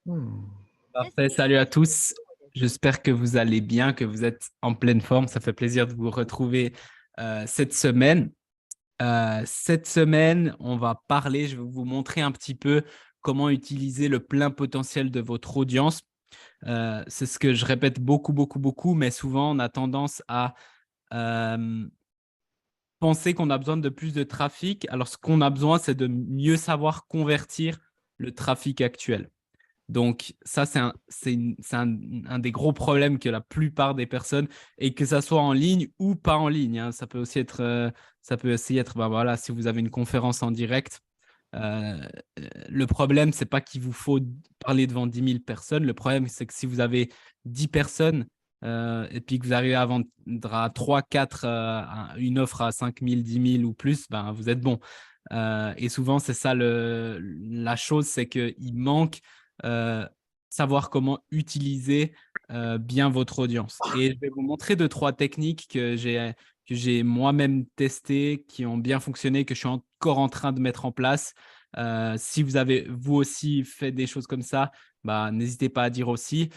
Hmm. Parfait, salut à tous. J'espère que vous allez bien, que vous êtes en pleine forme. Ça fait plaisir de vous retrouver cette semaine. Cette semaine, on va parler, je vais vous montrer un petit peu comment utiliser le plein potentiel de votre audience. C'est ce que je répète beaucoup, beaucoup, beaucoup, mais souvent on a tendance à euh, penser qu'on a besoin de plus de trafic. Alors ce qu'on a besoin, c'est de mieux savoir convertir le trafic actuel. Donc, ça, c'est un des gros problèmes que la plupart des personnes, et que ça soit en ligne ou pas en ligne, hein, ça peut aussi être, ben voilà, si vous avez une conférence en direct, euh, le problème, c'est pas qu'il vous faut parler devant 10 000 personnes. Le problème, c'est que si vous avez 10 personnes et puis que vous arrivez à vendre à 3, 4, une offre à 5 000, 10 000 ou plus, ben, vous êtes bon. Et souvent, c'est ça la chose, c'est qu'il manque euh, savoir comment utiliser bien votre audience. Et je vais vous montrer deux, trois techniques que j'ai moi-même testées, qui ont bien fonctionné, que je suis encore en train de mettre en place. Si vous avez vous aussi fait des choses comme ça, bah, n'hésitez pas à dire aussi.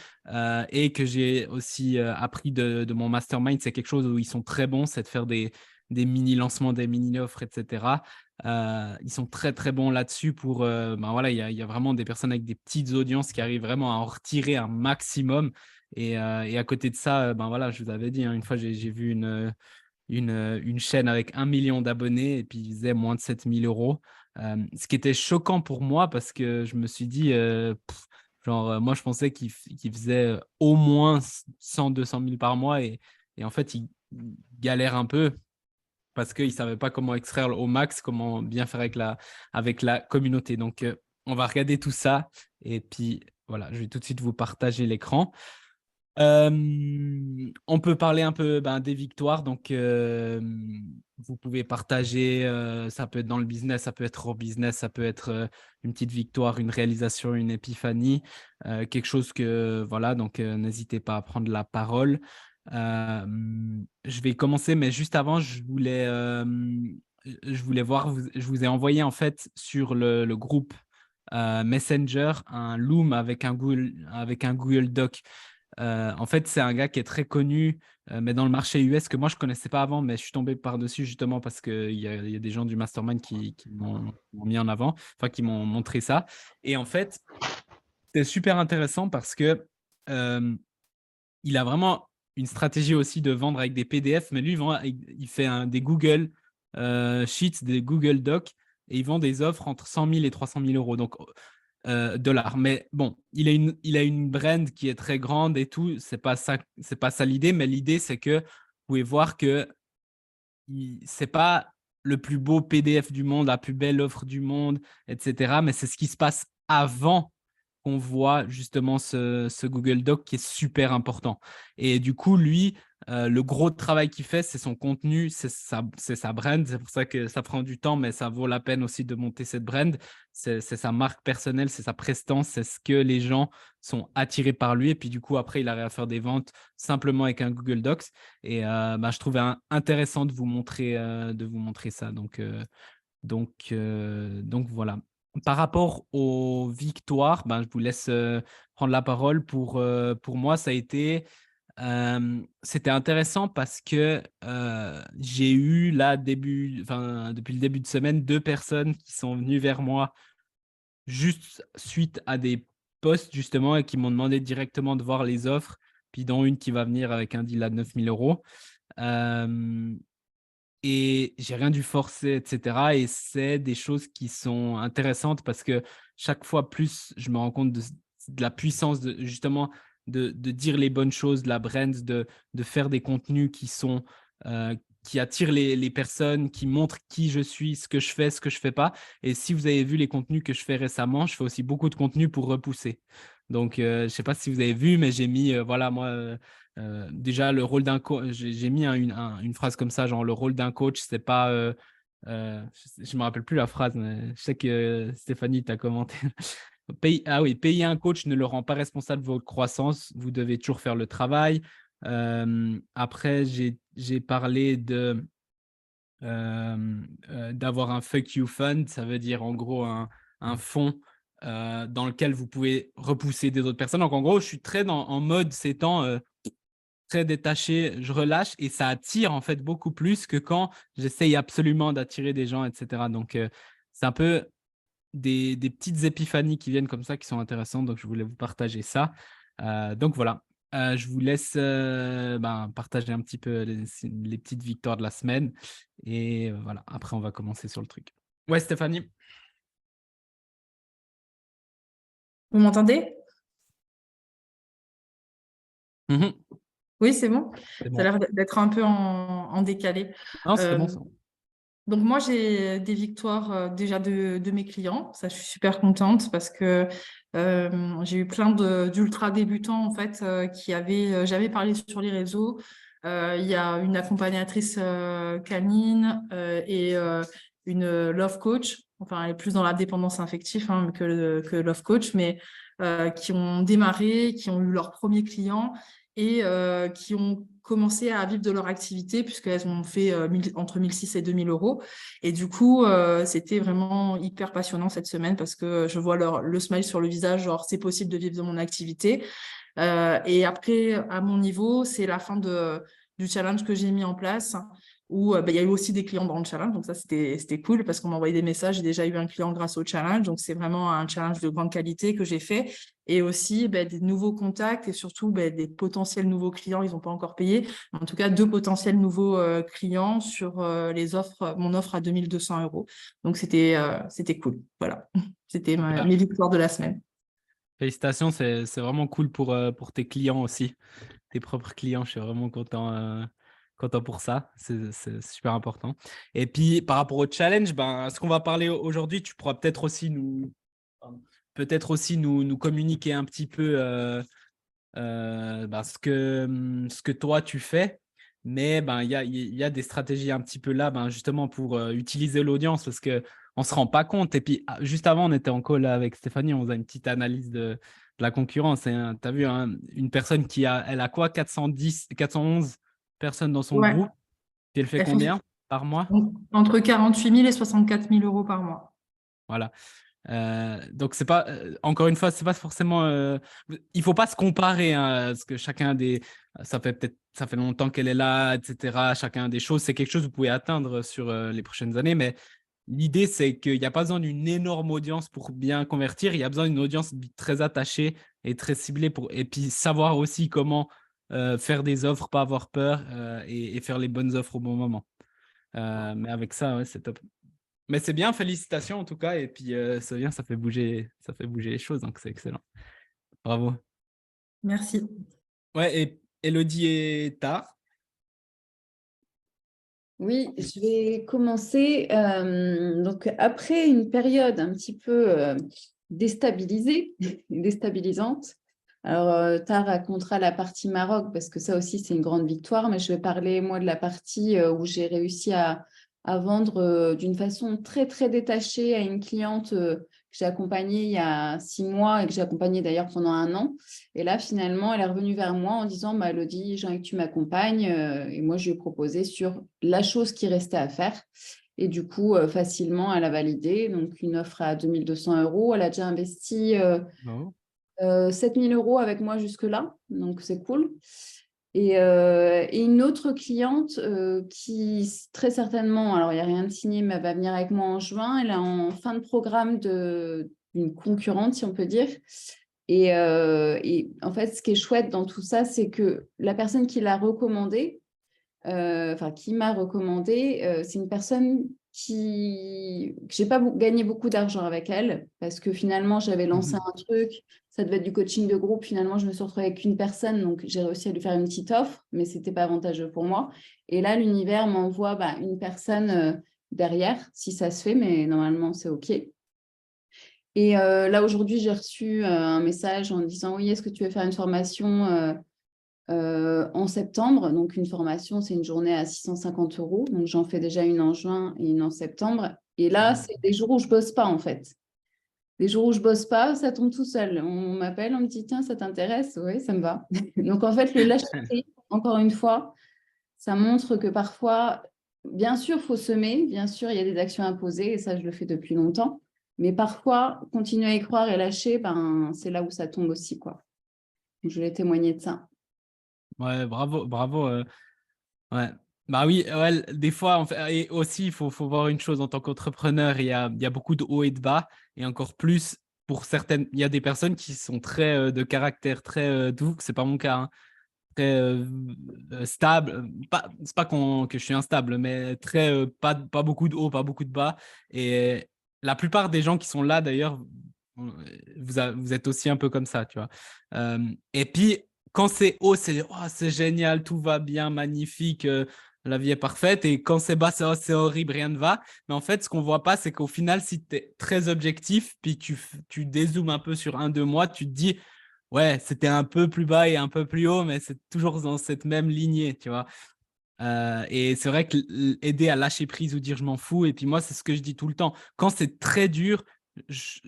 Et que j'ai aussi appris de mon mastermind, c'est quelque chose où ils sont très bons, c'est de faire des mini-lancements, des mini-offres, etc. Ils sont très très bons là-dessus pour ben voilà, il y a vraiment des personnes avec des petites audiences qui arrivent vraiment à en retirer un maximum. Et à côté de ça, ben voilà, je vous avais dit, hein, une fois j'ai vu une chaîne avec 1 million d'abonnés et puis ils faisaient moins de 7 000 euros. Ce qui était choquant pour moi parce que je me suis dit, moi je pensais qu'ils faisaient au moins 100 200 000 par mois et en fait ils galèrent un peu parce qu'ils ne savaient pas comment extraire au max, comment bien faire avec la communauté. Donc, on va regarder tout ça. Et puis, voilà, je vais tout de suite vous partager l'écran. On peut parler un peu ben, des victoires. Donc, vous pouvez partager, ça peut être dans le business, ça peut être au business, ça peut être une petite victoire, une réalisation, une épiphanie, quelque chose que, voilà, donc n'hésitez pas à prendre la parole. Je vais commencer, mais juste avant, je voulais voir, je vous ai envoyé en fait sur le groupe Messenger un Loom avec un Google Doc. En fait, c'est un gars qui est très connu, mais dans le marché US que moi je connaissais pas avant, mais je suis tombé par-dessus justement parce qu'il y a des gens du mastermind qui m'ont mis en avant, enfin qui m'ont montré ça. Et en fait, c'est super intéressant parce que euh, il a vraiment une stratégie aussi de vendre avec des PDF, mais lui, il fait des Google Sheets, des Google Docs, et il vend des offres entre 100 000 et 300 000 euros, donc dollars. Mais bon, il a une brand qui est très grande et tout, c'est pas ça l'idée, mais l'idée, c'est que vous pouvez voir que c'est pas le plus beau PDF du monde, la plus belle offre du monde, etc. Mais c'est ce qui se passe avant qu'on voit justement ce Google Doc qui est super important. Et du coup, lui, le gros travail qu'il fait, c'est son contenu, c'est sa brand. C'est pour ça que ça prend du temps, mais ça vaut la peine aussi de monter cette brand. C'est sa marque personnelle, c'est sa prestance, c'est ce que les gens sont attirés par lui. Et puis du coup, après, il arrive à faire des ventes simplement avec un Google Docs. Et bah, je trouvais intéressant de vous montrer ça. Donc voilà. Par rapport aux victoires, ben, je vous laisse prendre la parole. Pour moi, c'était intéressant parce que j'ai eu depuis le début de semaine, deux personnes qui sont venues vers moi juste suite à des posts justement et qui m'ont demandé directement de voir les offres, puis dont une qui va venir avec un deal à 9 000 euros. Euh, et j'ai rien dû forcer, etc. Et c'est des choses qui sont intéressantes parce que chaque fois plus, je me rends compte de la puissance de justement de dire les bonnes choses, de la brand, de faire des contenus qui attirent les personnes, qui montrent qui je suis, ce que je fais pas. Et si vous avez vu les contenus que je fais récemment, je fais aussi beaucoup de contenu pour repousser. Donc, je ne sais pas si vous avez vu, mais j'ai mis, voilà, moi, déjà, le rôle d'un coach, j'ai mis une phrase comme ça, genre le rôle d'un coach, c'est pas. Je me rappelle plus la phrase, mais je sais que Stéphanie t'a commenté. Ah oui, payer un coach ne le rend pas responsable de votre croissance. Vous devez toujours faire le travail. Après, j'ai parlé d'avoir un fuck you fund. Ça veut dire en gros un fonds dans lequel vous pouvez repousser des autres personnes. Donc, en gros, je suis très en mode ces temps très détaché, je relâche et ça attire en fait beaucoup plus que quand j'essaye absolument d'attirer des gens, etc. Donc, c'est un peu des petites épiphanies qui viennent comme ça, qui sont intéressantes. Donc, je voulais vous partager ça. Donc, voilà. Je vous laisse partager un petit peu les petites victoires de la semaine. Et voilà, après, on va commencer sur le truc. Ouais, Stéphanie. Vous m'entendez? Mhm. Oui, c'est bon. C'est Ça a bon. l'air d'être un peu en décalé. Non, c'est bon, Euh, ça. donc moi, j'ai des victoires déjà de mes clients. Ça, je suis super contente parce que j'ai eu plein d'ultra débutants en fait qui avaient jamais parlé sur les réseaux. Il y a une accompagnatrice canine et une love coach. Enfin, elle est plus dans la dépendance affective que love coach, mais qui ont démarré, qui ont eu leur premier client et qui ont commencé à vivre de leur activité puisqu'elles ont fait entre 1 600 et 2 000 euros. Et du coup, c'était vraiment hyper passionnant cette semaine parce que je vois le smile sur le visage, genre c'est possible de vivre de mon activité. Et après, à mon niveau, c'est la fin du challenge que j'ai mis en place où il y a eu aussi des clients dans le challenge. Donc ça, c'était cool parce qu'on m'a envoyé des messages. J'ai déjà eu un client grâce au challenge. Donc c'est vraiment un challenge de grande qualité que j'ai fait. Et aussi des nouveaux contacts et surtout des potentiels nouveaux clients. Ils n'ont pas encore payé. En tout cas, 2 potentiels nouveaux clients sur les offres, mon offre à 2 200 euros. Donc c'était cool. Voilà. C'était Super. mes victoires de la semaine. Félicitations, c'est vraiment cool pour tes clients aussi, tes propres clients. Je suis vraiment content pour ça. C'est super important. Et puis, par rapport au challenge, ce qu'on va parler aujourd'hui, tu pourras peut-être aussi nous communiquer un petit peu ce que toi tu fais. Mais il y a des stratégies un petit peu là, justement pour utiliser l'audience parce qu'on ne se rend pas compte. Et puis, juste avant, on était en call avec Stéphanie, on faisait une petite analyse de la concurrence. Tu as vu une personne elle a quoi, 411 personnes dans son Ouais. groupe. Puis elle fait Elle fait combien par mois? entre 48 000 et 64 000 euros par mois. Voilà. Donc c'est pas encore une fois, c'est pas forcément il faut pas se comparer hein, parce que ça fait longtemps qu'elle est là, etc. Chacun a des choses, c'est quelque chose que vous pouvez atteindre sur les prochaines années, mais l'idée c'est qu'il n'y a pas besoin d'une énorme audience pour bien convertir, il y a besoin d'une audience très attachée et très ciblée et puis savoir aussi comment faire des offres, pas avoir peur et faire les bonnes offres au bon moment. Mais avec ça, ouais, c'est top. Mais c'est bien, félicitations en tout cas. Et puis, c'est bien, ça fait bouger les choses, donc c'est excellent. Bravo. Merci. Ouais, et Elodie et Ta. Oui, je vais commencer. Donc, après une période un petit peu déstabilisante, alors Tar racontera la partie Maroc parce que ça aussi, c'est une grande victoire, mais je vais parler, moi, de la partie où j'ai réussi à vendre d'une façon très, très détachée à une cliente que j'ai accompagnée il y a 6 mois et que j'ai accompagnée d'ailleurs pendant 1 an. Et là, finalement, elle est revenue vers moi en disant, Elodie, j'ai envie que tu m'accompagnes. Et moi, je lui ai proposé sur la chose qui restait à faire. Et du coup, facilement, elle a validé. Donc, une offre à 2 200 euros. Elle a déjà investi Bravo. 7 000 euros avec moi jusque-là. Donc, c'est cool. Et une autre cliente qui, très certainement, alors il n'y a rien de signé, mais elle va venir avec moi en juin. Elle est en fin de programme d'une concurrente, si on peut dire. Et en fait, ce qui est chouette dans tout ça, c'est que la personne qui l'a recommandé, qui m'a recommandé, c'est une personne que j'ai pas gagné beaucoup d'argent avec elle parce que finalement, j'avais lancé un truc, ça devait être du coaching de groupe. Finalement, je me suis retrouvée avec une personne, donc j'ai réussi à lui faire une petite offre, mais c'était pas avantageux pour moi. Et là, l'univers m'envoie une personne derrière, si ça se fait, mais normalement, c'est OK. Et là, aujourd'hui, j'ai reçu un message en disant, oui, est-ce que tu veux faire une formation en septembre? Donc, une formation, c'est une journée à 650 euros. Donc, j'en fais déjà une en juin et une en septembre. Et là, c'est des jours où je bosse pas, en fait. Les jours où je bosse pas, ça tombe tout seul. On m'appelle, on me dit, tiens, ça t'intéresse? Oui, ça me va. Donc, en fait, le lâcher-prise, encore une fois, ça montre que parfois, bien sûr, il faut semer. Bien sûr, il y a des actions à poser. Et ça, je le fais depuis longtemps. Mais parfois, continuer à y croire et lâcher, ben, c'est là où ça tombe aussi, quoi. Donc, je vais témoigner de ça. Ouais, bravo, bravo. Ouais. Bah oui, ouais, des fois, et aussi, il faut voir une chose en tant qu'entrepreneur, il y a beaucoup de hauts et de bas, et encore plus pour certaines, il y a des personnes qui sont très de caractère très doux, c'est pas mon cas, hein, très stable. C'est pas que je suis instable, mais très pas beaucoup de hauts, pas beaucoup de bas. Et la plupart des gens qui sont là, d'ailleurs, vous êtes aussi un peu comme ça, tu vois. Et puis, quand c'est haut, c'est oh, c'est génial, tout va bien, magnifique, la vie est parfaite. Et quand c'est bas, c'est oh, c'est horrible, rien ne va. Mais en fait, ce qu'on voit pas, c'est qu'au final, si tu es très objectif, puis tu dézoomes un peu sur 1, 2 mois, tu te dis, ouais, c'était un peu plus bas et un peu plus haut, mais c'est toujours dans cette même lignée, tu vois. Et c'est vrai que aider à lâcher prise ou dire je m'en fous, et puis moi, c'est ce que je dis tout le temps. Quand c'est très dur, je-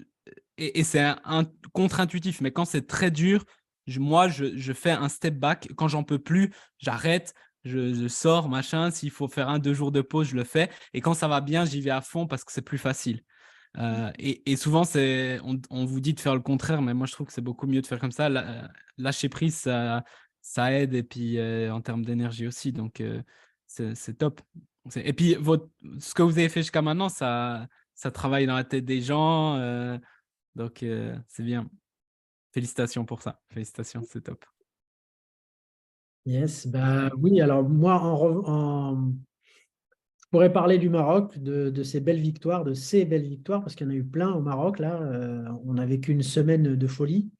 et c'est un contre-intuitif, mais quand c'est très dur, je fais un step back. Quand j'en peux plus, j'arrête, je sors, machin. S'il faut faire 1, 2 jours de pause, je le fais. Et quand ça va bien, j'y vais à fond parce que c'est plus facile. Et souvent, on vous dit de faire le contraire, mais moi, je trouve que c'est beaucoup mieux de faire comme ça. Lâcher prise, ça aide, et puis en termes d'énergie aussi. Donc, c'est top. Et puis, ce que vous avez fait jusqu'à maintenant, ça travaille dans la tête des gens. Donc, c'est bien. Félicitations pour ça. Félicitations, c'est top. Yes, bah oui, alors moi, je pourrais parler du Maroc, de ces belles victoires, de ces belles victoires, parce qu'il y en a eu plein au Maroc, là. On a vécu une semaine de folie,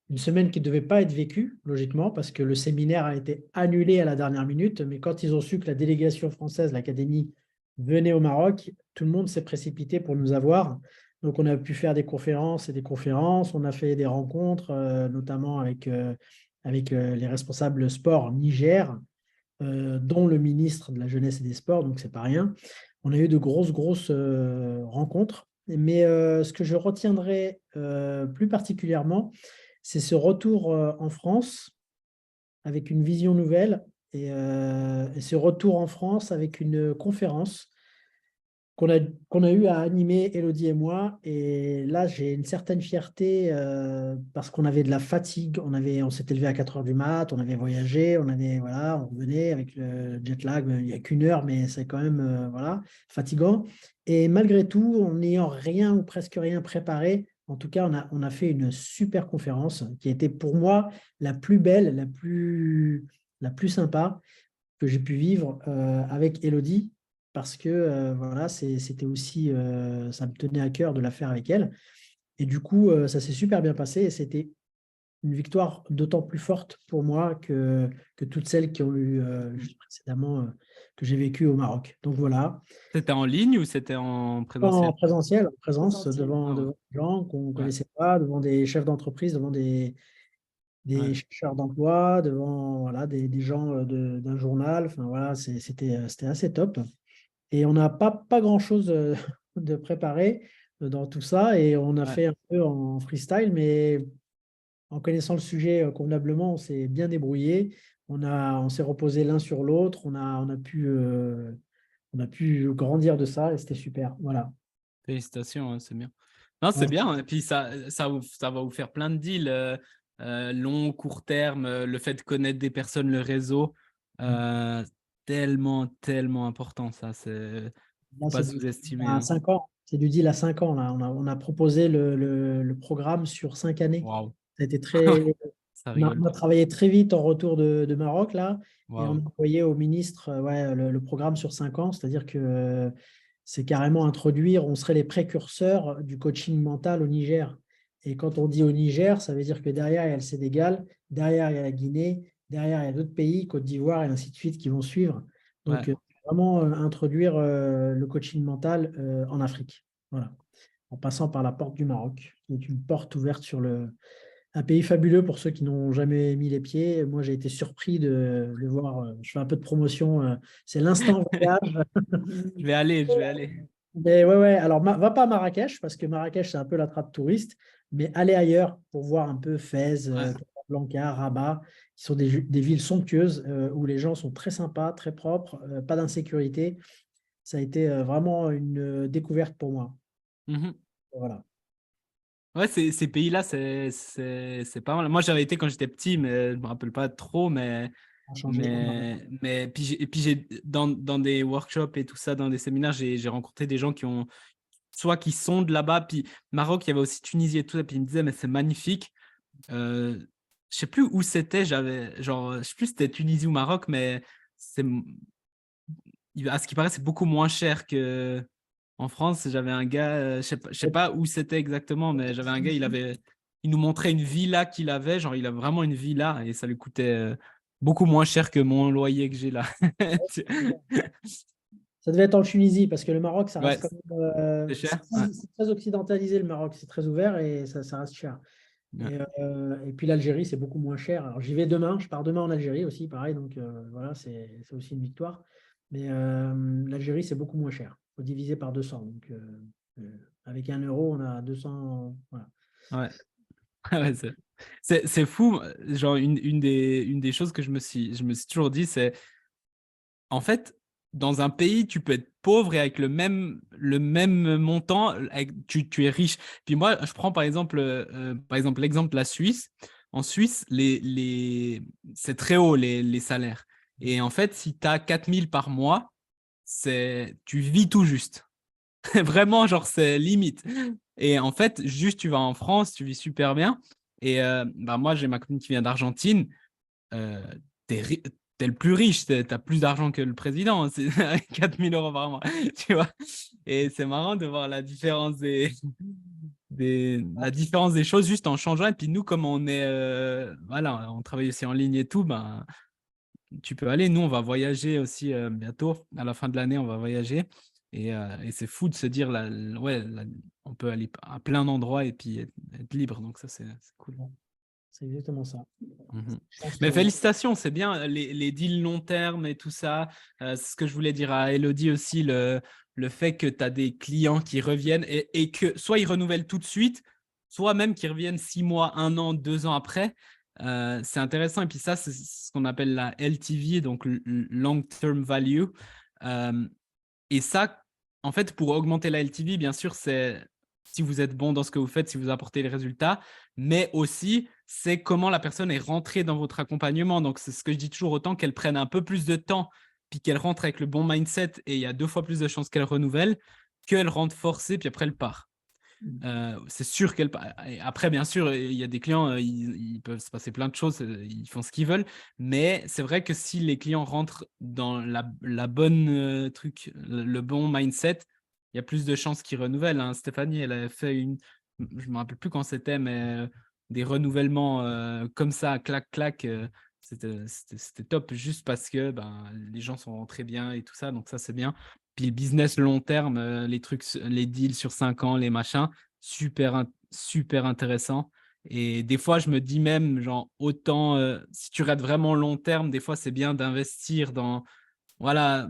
une semaine qui ne devait pas être vécue, logiquement, parce que le séminaire a été annulé à la dernière minute, mais quand ils ont su que la délégation française, l'Académie, venait au Maroc, tout le monde s'est précipité pour nous avoir. Donc, on a pu faire des conférences et des conférences, on a fait des rencontres, notamment avec les responsables sport Niger, dont le ministre de la Jeunesse et des Sports, donc c'est pas rien. On a eu de grosses rencontres. Mais ce que je retiendrai plus particulièrement, c'est ce retour en France avec une vision nouvelle et ce retour en France avec une conférence qu'on a eu à animer, Elodie et moi. Et là, j'ai une certaine fierté parce qu'on avait de la fatigue. On s'était levé à 4 heures du mat, on avait voyagé, voilà, on revenait avec le jet lag. Il n'y a qu'une heure, mais c'est quand même voilà, fatigant. Et malgré tout, en n'ayant rien ou presque rien préparé, en tout cas, on a fait une super conférence qui était pour moi la plus belle, la plus sympa que j'ai pu vivre avec Elodie parce que voilà, c'était aussi, ça me tenait à cœur de la faire avec elle. Et du coup, ça s'est super bien passé et c'était une victoire d'autant plus forte pour moi que toutes celles qui ont eu juste précédemment que j'ai vécues au Maroc. Donc voilà, C'était en ligne ou c'était en présentiel? en présentiel, en présence Présentiel. devant, Ah ouais. devant des gens qu'on ne Ouais. connaissait pas, devant des chefs d'entreprise, devant des Ouais. chercheurs d'emploi, devant voilà, des gens d'un journal. Enfin voilà, c'était assez top. Et on n'a pas grand-chose de préparé dans tout ça et on a Ouais. fait un peu en freestyle, mais en connaissant le sujet convenablement, on s'est bien débrouillé. On s'est reposé l'un sur l'autre, on a pu grandir de ça et c'était super. Voilà. Félicitations, hein, c'est bien. Non, c'est Ouais. bien. Et puis, ça va vous faire plein de deals, long, court terme, le fait de connaître des personnes, le réseau, euh, tellement, tellement important, ça. Faut Là, pas c'est du sous-estimer, à hein. 5 ans. C'est du deal à 5 ans. Là. On a proposé le programme sur 5 années. Waouh. Ça a été très. Ça On a, rigole on a pas. travaillé très vite en retour de Maroc, là, et on Waouh. a envoyé au ministre ouais, le programme sur 5 ans, c'est-à-dire que c'est carrément introduire, on serait les précurseurs du coaching mental au Niger. Et quand on dit au Niger, ça veut dire que derrière, il y a le Sénégal, derrière, il y a la Guinée, derrière, il y a d'autres pays, Côte d'Ivoire et ainsi de suite, qui vont suivre. Ouais. Donc, vraiment introduire le coaching mental en Afrique. Voilà. En passant par la porte du Maroc, qui est une porte ouverte sur un pays fabuleux pour ceux qui n'ont jamais mis les pieds. Moi, j'ai été surpris de le voir. Je fais un peu de promotion. C'est l'instant voyage. Je vais aller, je vais aller. Mais ouais, ouais. Alors, va pas à Marrakech, parce que Marrakech, c'est un peu la trappe touriste. Mais allez ailleurs pour voir un peu Fès, Ouais. Casablanca, Rabat, qui sont des villes somptueuses où les gens sont très sympas, très propres, pas d'insécurité. Ça a été vraiment une découverte pour moi. Mhm. Voilà, Ouais, ces pays-là, c'est pas mal. Moi, j'avais été quand j'étais petit, mais je me rappelle pas trop. ça a changé énormément. Mais puis dans des workshops et tout ça, dans des séminaires, j'ai rencontré des gens soit qui sont de là-bas, puis Maroc, il y avait aussi Tunisie et tout ça, puis ils me disaient, mais c'est magnifique. Je sais plus où c'était, je sais plus si c'était Tunisie ou Maroc, mais c'est, à ce qui paraît, c'est beaucoup moins cher qu'en France. J'avais un gars, je sais pas où c'était exactement, mais j'avais un gars, il nous montrait une villa qu'il avait, genre il a vraiment une villa et ça lui coûtait beaucoup moins cher que mon loyer que j'ai là. Ça devait être en Tunisie parce que le Maroc, ça Ouais, reste quand même. c'est cher. C'est très occidentalisé, le Maroc. C'est très ouvert et ça reste cher. Ouais. Et puis l'Algérie, c'est beaucoup moins cher. Alors j'y vais demain, je pars demain en Algérie aussi, pareil. Donc voilà, c'est aussi une victoire. Mais l'Algérie, c'est beaucoup moins cher. Il faut diviser par 200. Donc avec 1 euro, on a 200. Voilà. Ouais. Ouais, c'est fou. Genre, une des choses que je me suis toujours dit, c'est en fait, dans un pays, tu peux être pauvre et avec le même montant, tu es riche. Puis moi, je prends par exemple l'exemple de la Suisse. En Suisse, c'est très haut les salaires. Et en fait, si tu as 4 000 par mois, tu vis tout juste. Vraiment, genre, c'est limite. Et en fait, juste, tu vas en France, tu vis super bien. Et bah, moi, j'ai ma copine qui vient d'Argentine. Euh, t'es le plus riche, t'as plus d'argent que le président. Hein, c'est 4 000 euros par mois, tu vois. Et c'est marrant de voir la différence la différence des choses juste en changeant. Et puis nous, comme on est, voilà, on travaille aussi en ligne et tout, ben, tu peux aller. Nous, on va voyager aussi bientôt. À la fin de l'année, on va voyager. Et c'est fou de se dire, ouais, on peut aller à plein d'endroits et puis être libre. Donc ça, c'est cool. C'est exactement ça. Mhm. Je pense Mais que félicitations, c'est bien les deals long terme et tout ça. C'est ce que je voulais dire à Elodie aussi, le fait que tu as des clients qui reviennent et que soit ils renouvellent tout de suite, soit même qu'ils reviennent 6 mois, 1 an, 2 ans après. C'est intéressant. Et puis ça, c'est ce qu'on appelle la LTV, donc Long Term Value. Euh, et ça, en fait, pour augmenter la LTV, bien sûr, c'est si vous êtes bon dans ce que vous faites, si vous apportez les résultats, mais aussi, c'est comment la personne est rentrée dans votre accompagnement. Donc, c'est ce que je dis toujours, autant qu'elle prenne un peu plus de temps, puis qu'elle rentre avec le bon mindset, et il y a 2 fois plus de chances qu'elle renouvelle, qu'elle rentre forcée, puis après, elle part. C'est sûr qu'elle part. Et après, bien sûr, il y a des clients, ils peuvent se passer plein de choses, ils font ce qu'ils veulent, mais c'est vrai que si les clients rentrent dans la bonne truc, le bon mindset, il y a plus de chances qu'ils renouvellent. Hein. Stéphanie, elle avait fait je ne me rappelle plus quand c'était, mais des renouvellements comme ça, clac, clac, c'était top, juste parce que ben, les gens sont rentrés bien et tout ça, donc ça, c'est bien. Puis le business long terme, les trucs, les deals sur 5 ans, les machins, super intéressant. Et des fois, je me dis même, genre, autant, si tu regardes vraiment long terme, des fois, c'est bien d'investir voilà,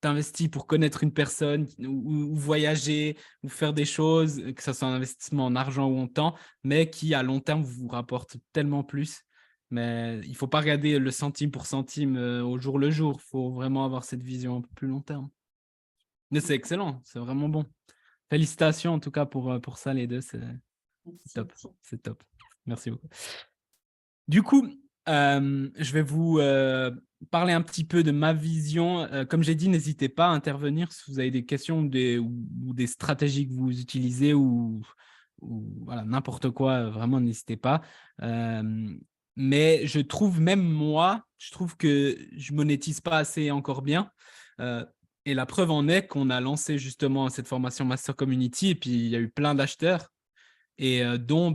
t'investis pour connaître une personne ou voyager ou faire des choses, que ce soit un investissement en argent ou en temps, mais qui, à long terme, vous rapporte tellement plus. Mais il ne faut pas regarder le centime pour centime au jour le jour. Il faut vraiment avoir cette vision un peu plus long terme. Mais c'est excellent, c'est vraiment bon. Félicitations en tout cas pour ça, les deux, c'est top. C'est top. Merci beaucoup. Du coup, je vais vous parler un petit peu de ma vision. Comme j'ai dit, n'hésitez pas à intervenir si vous avez des questions ou des stratégies que vous utilisez ou voilà, n'importe quoi, vraiment, n'hésitez pas. Mais je trouve même moi, je trouve que je monétise pas assez encore bien. Et la preuve en est qu'on a lancé justement cette formation Master Community et puis il y a eu plein d'acheteurs et dont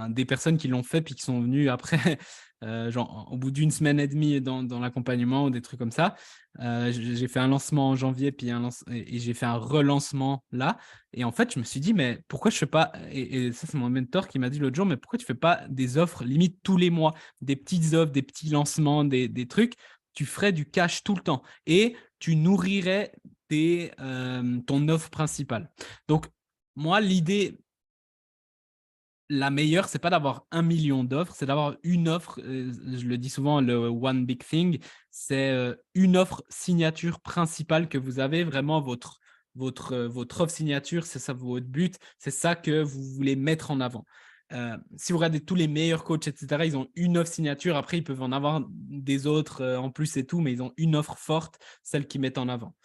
des personnes qui l'ont fait puis qui sont venues après, genre au bout d'une semaine et demie dans l'accompagnement ou des trucs comme ça. J'ai fait un lancement en janvier puis et j'ai fait un relancement là. Et en fait, je me suis dit, mais pourquoi je fais pas, et ça c'est mon mentor qui m'a dit l'autre jour, mais pourquoi tu fais pas des offres limite tous les mois, des petites offres, des petits lancements, des trucs, tu ferais du cash tout le temps et tu nourrirais ton offre principale. Donc, moi, l'idée la meilleure, c'est pas d'avoir 1 million d'offres, c'est d'avoir une offre. Je le dis souvent, le one big thing, c'est une offre signature principale que vous avez, vraiment votre votre offre signature, c'est ça votre but, c'est ça que vous voulez mettre en avant. Si vous regardez tous les meilleurs coachs, etc., ils ont une offre signature. Après, ils peuvent en avoir des autres en plus et tout, mais ils ont une offre forte, celle qu'ils mettent en avant.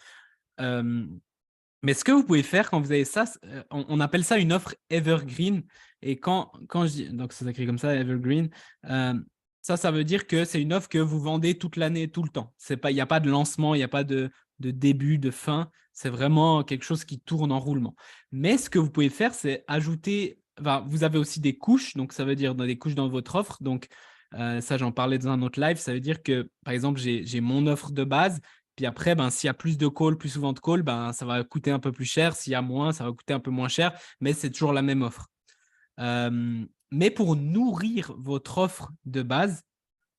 Mais ce que vous pouvez faire quand vous avez ça, on appelle ça une offre evergreen. Et quand je dis, donc ça s'écrit comme ça, evergreen, ça veut dire que c'est une offre que vous vendez toute l'année, tout le temps. Il n'y a pas de lancement, il n'y a pas de début, de fin. C'est vraiment quelque chose qui tourne en roulement. Mais ce que vous pouvez faire, c'est ajouter, vous avez aussi des couches, donc ça veut dire des couches dans votre offre. Donc ça, j'en parlais dans un autre live. Ça veut dire que, par exemple, j'ai mon offre de base. Puis après, s'il y a plus de calls, plus souvent de calls, ça va coûter un peu plus cher. S'il y a moins, ça va coûter un peu moins cher, mais c'est toujours la même offre. Mais pour nourrir votre offre de base,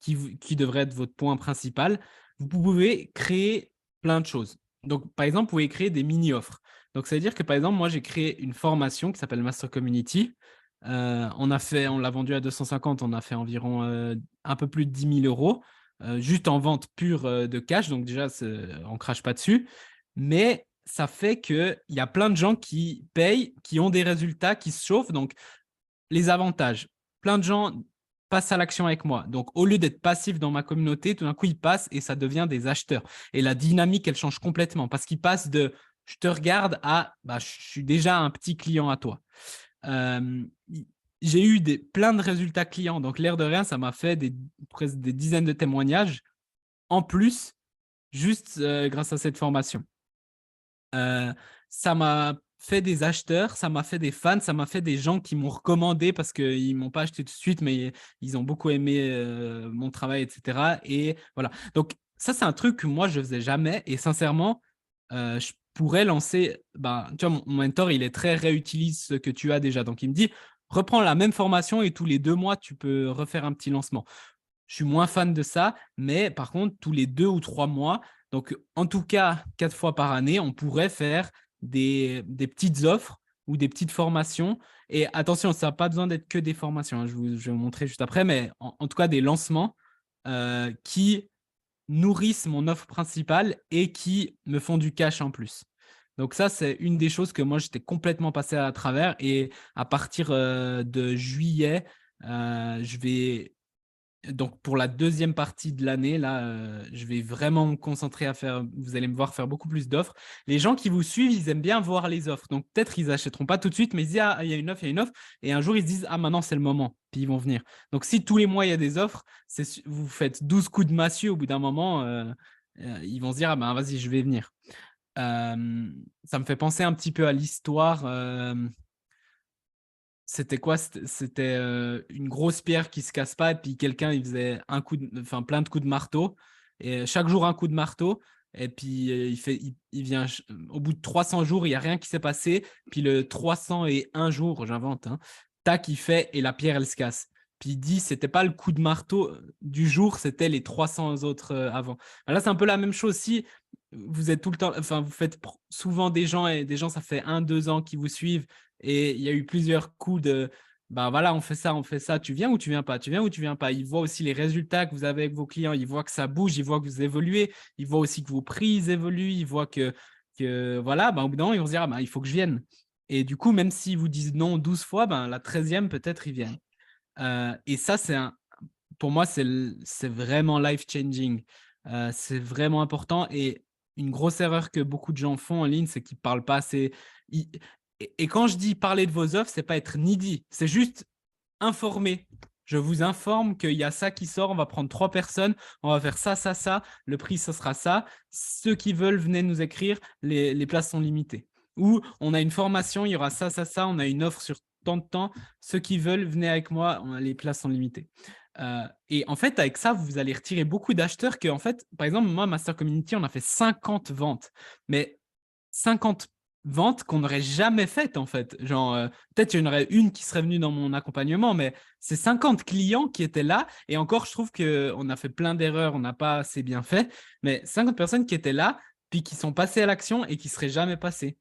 qui devrait être votre point principal, vous pouvez créer plein de choses. Donc, par exemple, vous pouvez créer des mini-offres. Donc, ça veut dire que, par exemple, moi, j'ai créé une formation qui s'appelle Master Community. On l'a vendu à 250, on a fait environ un peu plus de 10 000 euros. Juste en vente pure de cash, donc déjà, on ne crache pas dessus. Mais ça fait qu'il y a plein de gens qui payent, qui ont des résultats, qui se chauffent. Donc, les avantages, plein de gens passent à l'action avec moi. Donc, au lieu d'être passif dans ma communauté, tout d'un coup, ils passent et ça devient des acheteurs. Et la dynamique, elle change complètement parce qu'ils passent de « je te regarde » à « je suis déjà un petit client à toi ». J'ai eu plein de résultats clients. Donc, l'air de rien, ça m'a fait presque des dizaines de témoignages en plus, juste grâce à cette formation. Ça m'a fait des acheteurs, ça m'a fait des fans, ça m'a fait des gens qui m'ont recommandé parce qu'ils ne m'ont pas acheté tout de suite, mais ils ont beaucoup aimé mon travail, etc. Et voilà. Donc, ça, c'est un truc que moi, je ne faisais jamais. Et sincèrement, je pourrais lancer… tu vois, mon mentor, il est très réutilise ce que tu as déjà. Donc, il me dit, reprends la même formation et tous les 2 mois, tu peux refaire un petit lancement. Je suis moins fan de ça, mais par contre, tous les 2 ou 3 mois, donc en tout cas 4 fois par année, on pourrait faire des petites offres ou des petites formations. Et attention, ça n'a pas besoin d'être que des formations, hein, je vais vous montrer juste après, mais en tout cas des lancements qui nourrissent mon offre principale et qui me font du cash en plus. Donc ça, c'est une des choses que moi, j'étais complètement passé à travers. Et à partir de juillet, je vais… Donc, pour la deuxième partie de l'année, là, je vais vraiment me concentrer à faire… Vous allez me voir faire beaucoup plus d'offres. Les gens qui vous suivent, ils aiment bien voir les offres. Donc, peut-être ils n'achèteront pas tout de suite, mais ils disent « Ah, il y a une offre, il y a une offre. » Et un jour, ils se disent « Ah, maintenant, c'est le moment. » Puis, ils vont venir. Donc, si tous les mois, il y a des offres, vous faites 12 coups de massue au bout d'un moment, ils vont se dire « Ah, ben, vas-y, je vais venir. » Ça me fait penser un petit peu à l'histoire… C'était quoi? C'était une grosse pierre qui se casse pas et puis quelqu'un il faisait plein de coups de marteau et chaque jour un coup de marteau et puis il vient au bout de 300 jours il y a rien qui s'est passé puis le 301 jours j'invente hein, tac il fait et la pierre elle se casse. Puis il dit c'était pas le coup de marteau du jour, c'était les 300 autres avant. Là c'est un peu la même chose si vous êtes tout le temps, vous faites souvent des gens et des gens ça fait 1-2 ans qui vous suivent. Et il y a eu plusieurs coups de voilà, on fait ça, tu viens ou tu viens pas, tu viens ou tu viens pas. Ils voient aussi les résultats que vous avez avec vos clients, ils voient que ça bouge, ils voient que vous évoluez, ils voient aussi que vos prix évoluent, ils voient que voilà, au bout d'un moment, ils vont se dire il faut que je vienne. Et du coup, même s'ils vous disent non 12 fois, la 13e, peut-être ils viennent. Et ça, pour moi, c'est vraiment life-changing. C'est vraiment important. Et une grosse erreur que beaucoup de gens font en ligne, c'est qu'ils ne parlent pas assez. Et quand je dis parler de vos offres, ce n'est pas être needy, c'est juste informer. Je vous informe qu'il y a ça qui sort, on va prendre 3 personnes, on va faire ça, ça, ça, le prix, ce sera ça. Ceux qui veulent, venez nous écrire, les places sont limitées. Ou on a une formation, il y aura ça, ça, ça, on a une offre sur tant de temps. Ceux qui veulent, venez avec moi, les places sont limitées. Et en fait, avec ça, vous allez retirer beaucoup d'acheteurs que, en fait, par exemple, moi, Master Community, on a fait 50 ventes. Mais 50 ventes qu'on n'aurait jamais faites, en fait. Genre, peut-être il y en aurait une qui serait venue dans mon accompagnement, mais c'est 50 clients qui étaient là. Et encore, je trouve qu'on a fait plein d'erreurs, on n'a pas assez bien fait. Mais 50 personnes qui étaient là, puis qui sont passées à l'action et qui ne seraient jamais passées.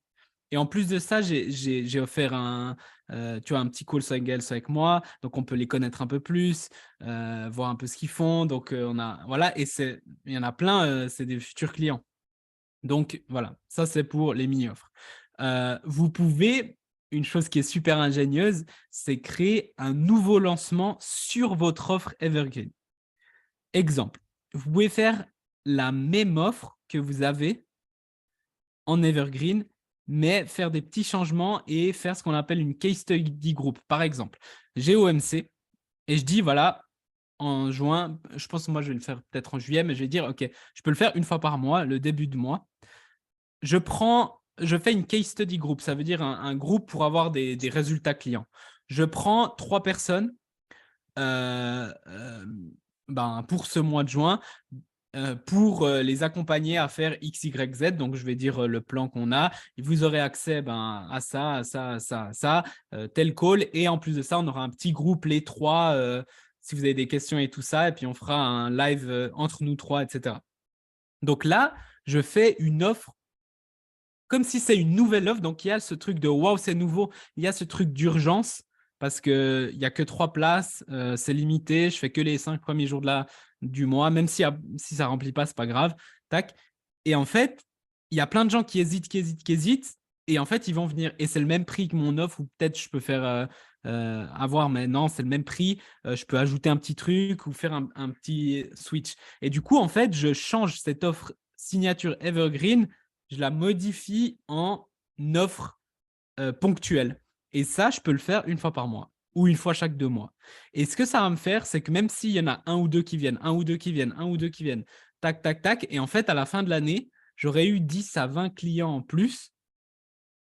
Et en plus de ça, j'ai offert un petit call avec moi. Donc, on peut les connaître un peu plus, voir un peu ce qu'ils font. Donc, voilà. Et il y en a plein, c'est des futurs clients. Donc, voilà, ça, c'est pour les mini-offres. Vous pouvez, une chose qui est super ingénieuse, c'est créer un nouveau lancement sur votre offre Evergreen. Exemple, vous pouvez faire la même offre que vous avez en Evergreen, mais faire des petits changements et faire ce qu'on appelle une case study group. Par exemple, j'ai OMC et je dis, voilà, en juin, je pense que moi, je vais le faire peut-être en juillet, mais je vais dire, OK, je peux le faire une fois par mois, le début de mois. Je fais une case study group, ça veut dire un groupe pour avoir des résultats clients. Je prends 3 personnes pour ce mois de juin pour les accompagner à faire X, Y, Z. Donc, je vais dire le plan qu'on a. Et vous aurez accès à ça, à ça, à ça, à ça, tel call. Et en plus de ça, on aura un petit groupe, les 3, si vous avez des questions et tout ça. Et puis, on fera un live entre nous 3, etc. Donc là, je fais une offre comme si c'est une nouvelle offre. Donc, il y a ce truc de « wow, c'est nouveau ». Il y a ce truc d'urgence parce qu'il n'y a que 3 places, c'est limité. Je fais que les 5 premiers jours du mois. Même si ça ne remplit pas, ce n'est pas grave. Tac. Et en fait, il y a plein de gens qui hésitent. Et en fait, ils vont venir. Et c'est le même prix que mon offre ou peut-être je peux faire avoir, mais non, c'est le même prix. Je peux ajouter un petit truc ou faire un petit switch. Et du coup, en fait, je change cette offre signature Evergreen, je la modifie en offre ponctuelle. Et ça, je peux le faire une fois par mois ou une fois chaque 2 mois. Et ce que ça va me faire, c'est que même s'il y en a un ou deux qui viennent, tac, tac, tac, et en fait, à la fin de l'année, j'aurais eu 10 à 20 clients en plus.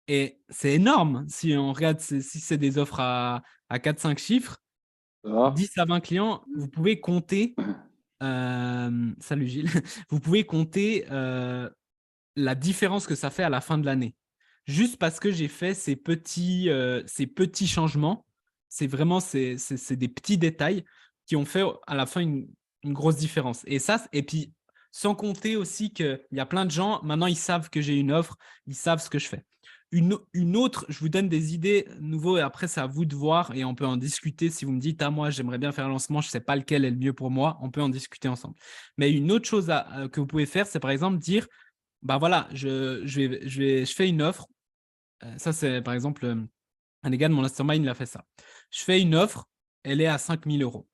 Et c'est énorme si on regarde si c'est des offres à 4-5 chiffres. 10 à 20 clients, vous pouvez compter. Salut Gilles. Vous pouvez compter la différence que ça fait à la fin de l'année. Juste parce que j'ai fait ces petits changements, c'est vraiment des petits détails qui ont fait à la fin une grosse différence. Et puis, sans compter aussi qu'il y a plein de gens, maintenant, ils savent que j'ai une offre, ils savent ce que je fais. Une autre, je vous donne des idées nouveaux et après, c'est à vous de voir et on peut en discuter. Si vous me dites, moi, j'aimerais bien faire un lancement, je ne sais pas lequel est le mieux pour moi, on peut en discuter ensemble. Mais une autre chose que vous pouvez faire, c'est par exemple dire, voilà, je fais une offre. Ça, c'est par exemple, un des gars de mon mastermind, il a fait ça. Je fais une offre, elle est à 5 000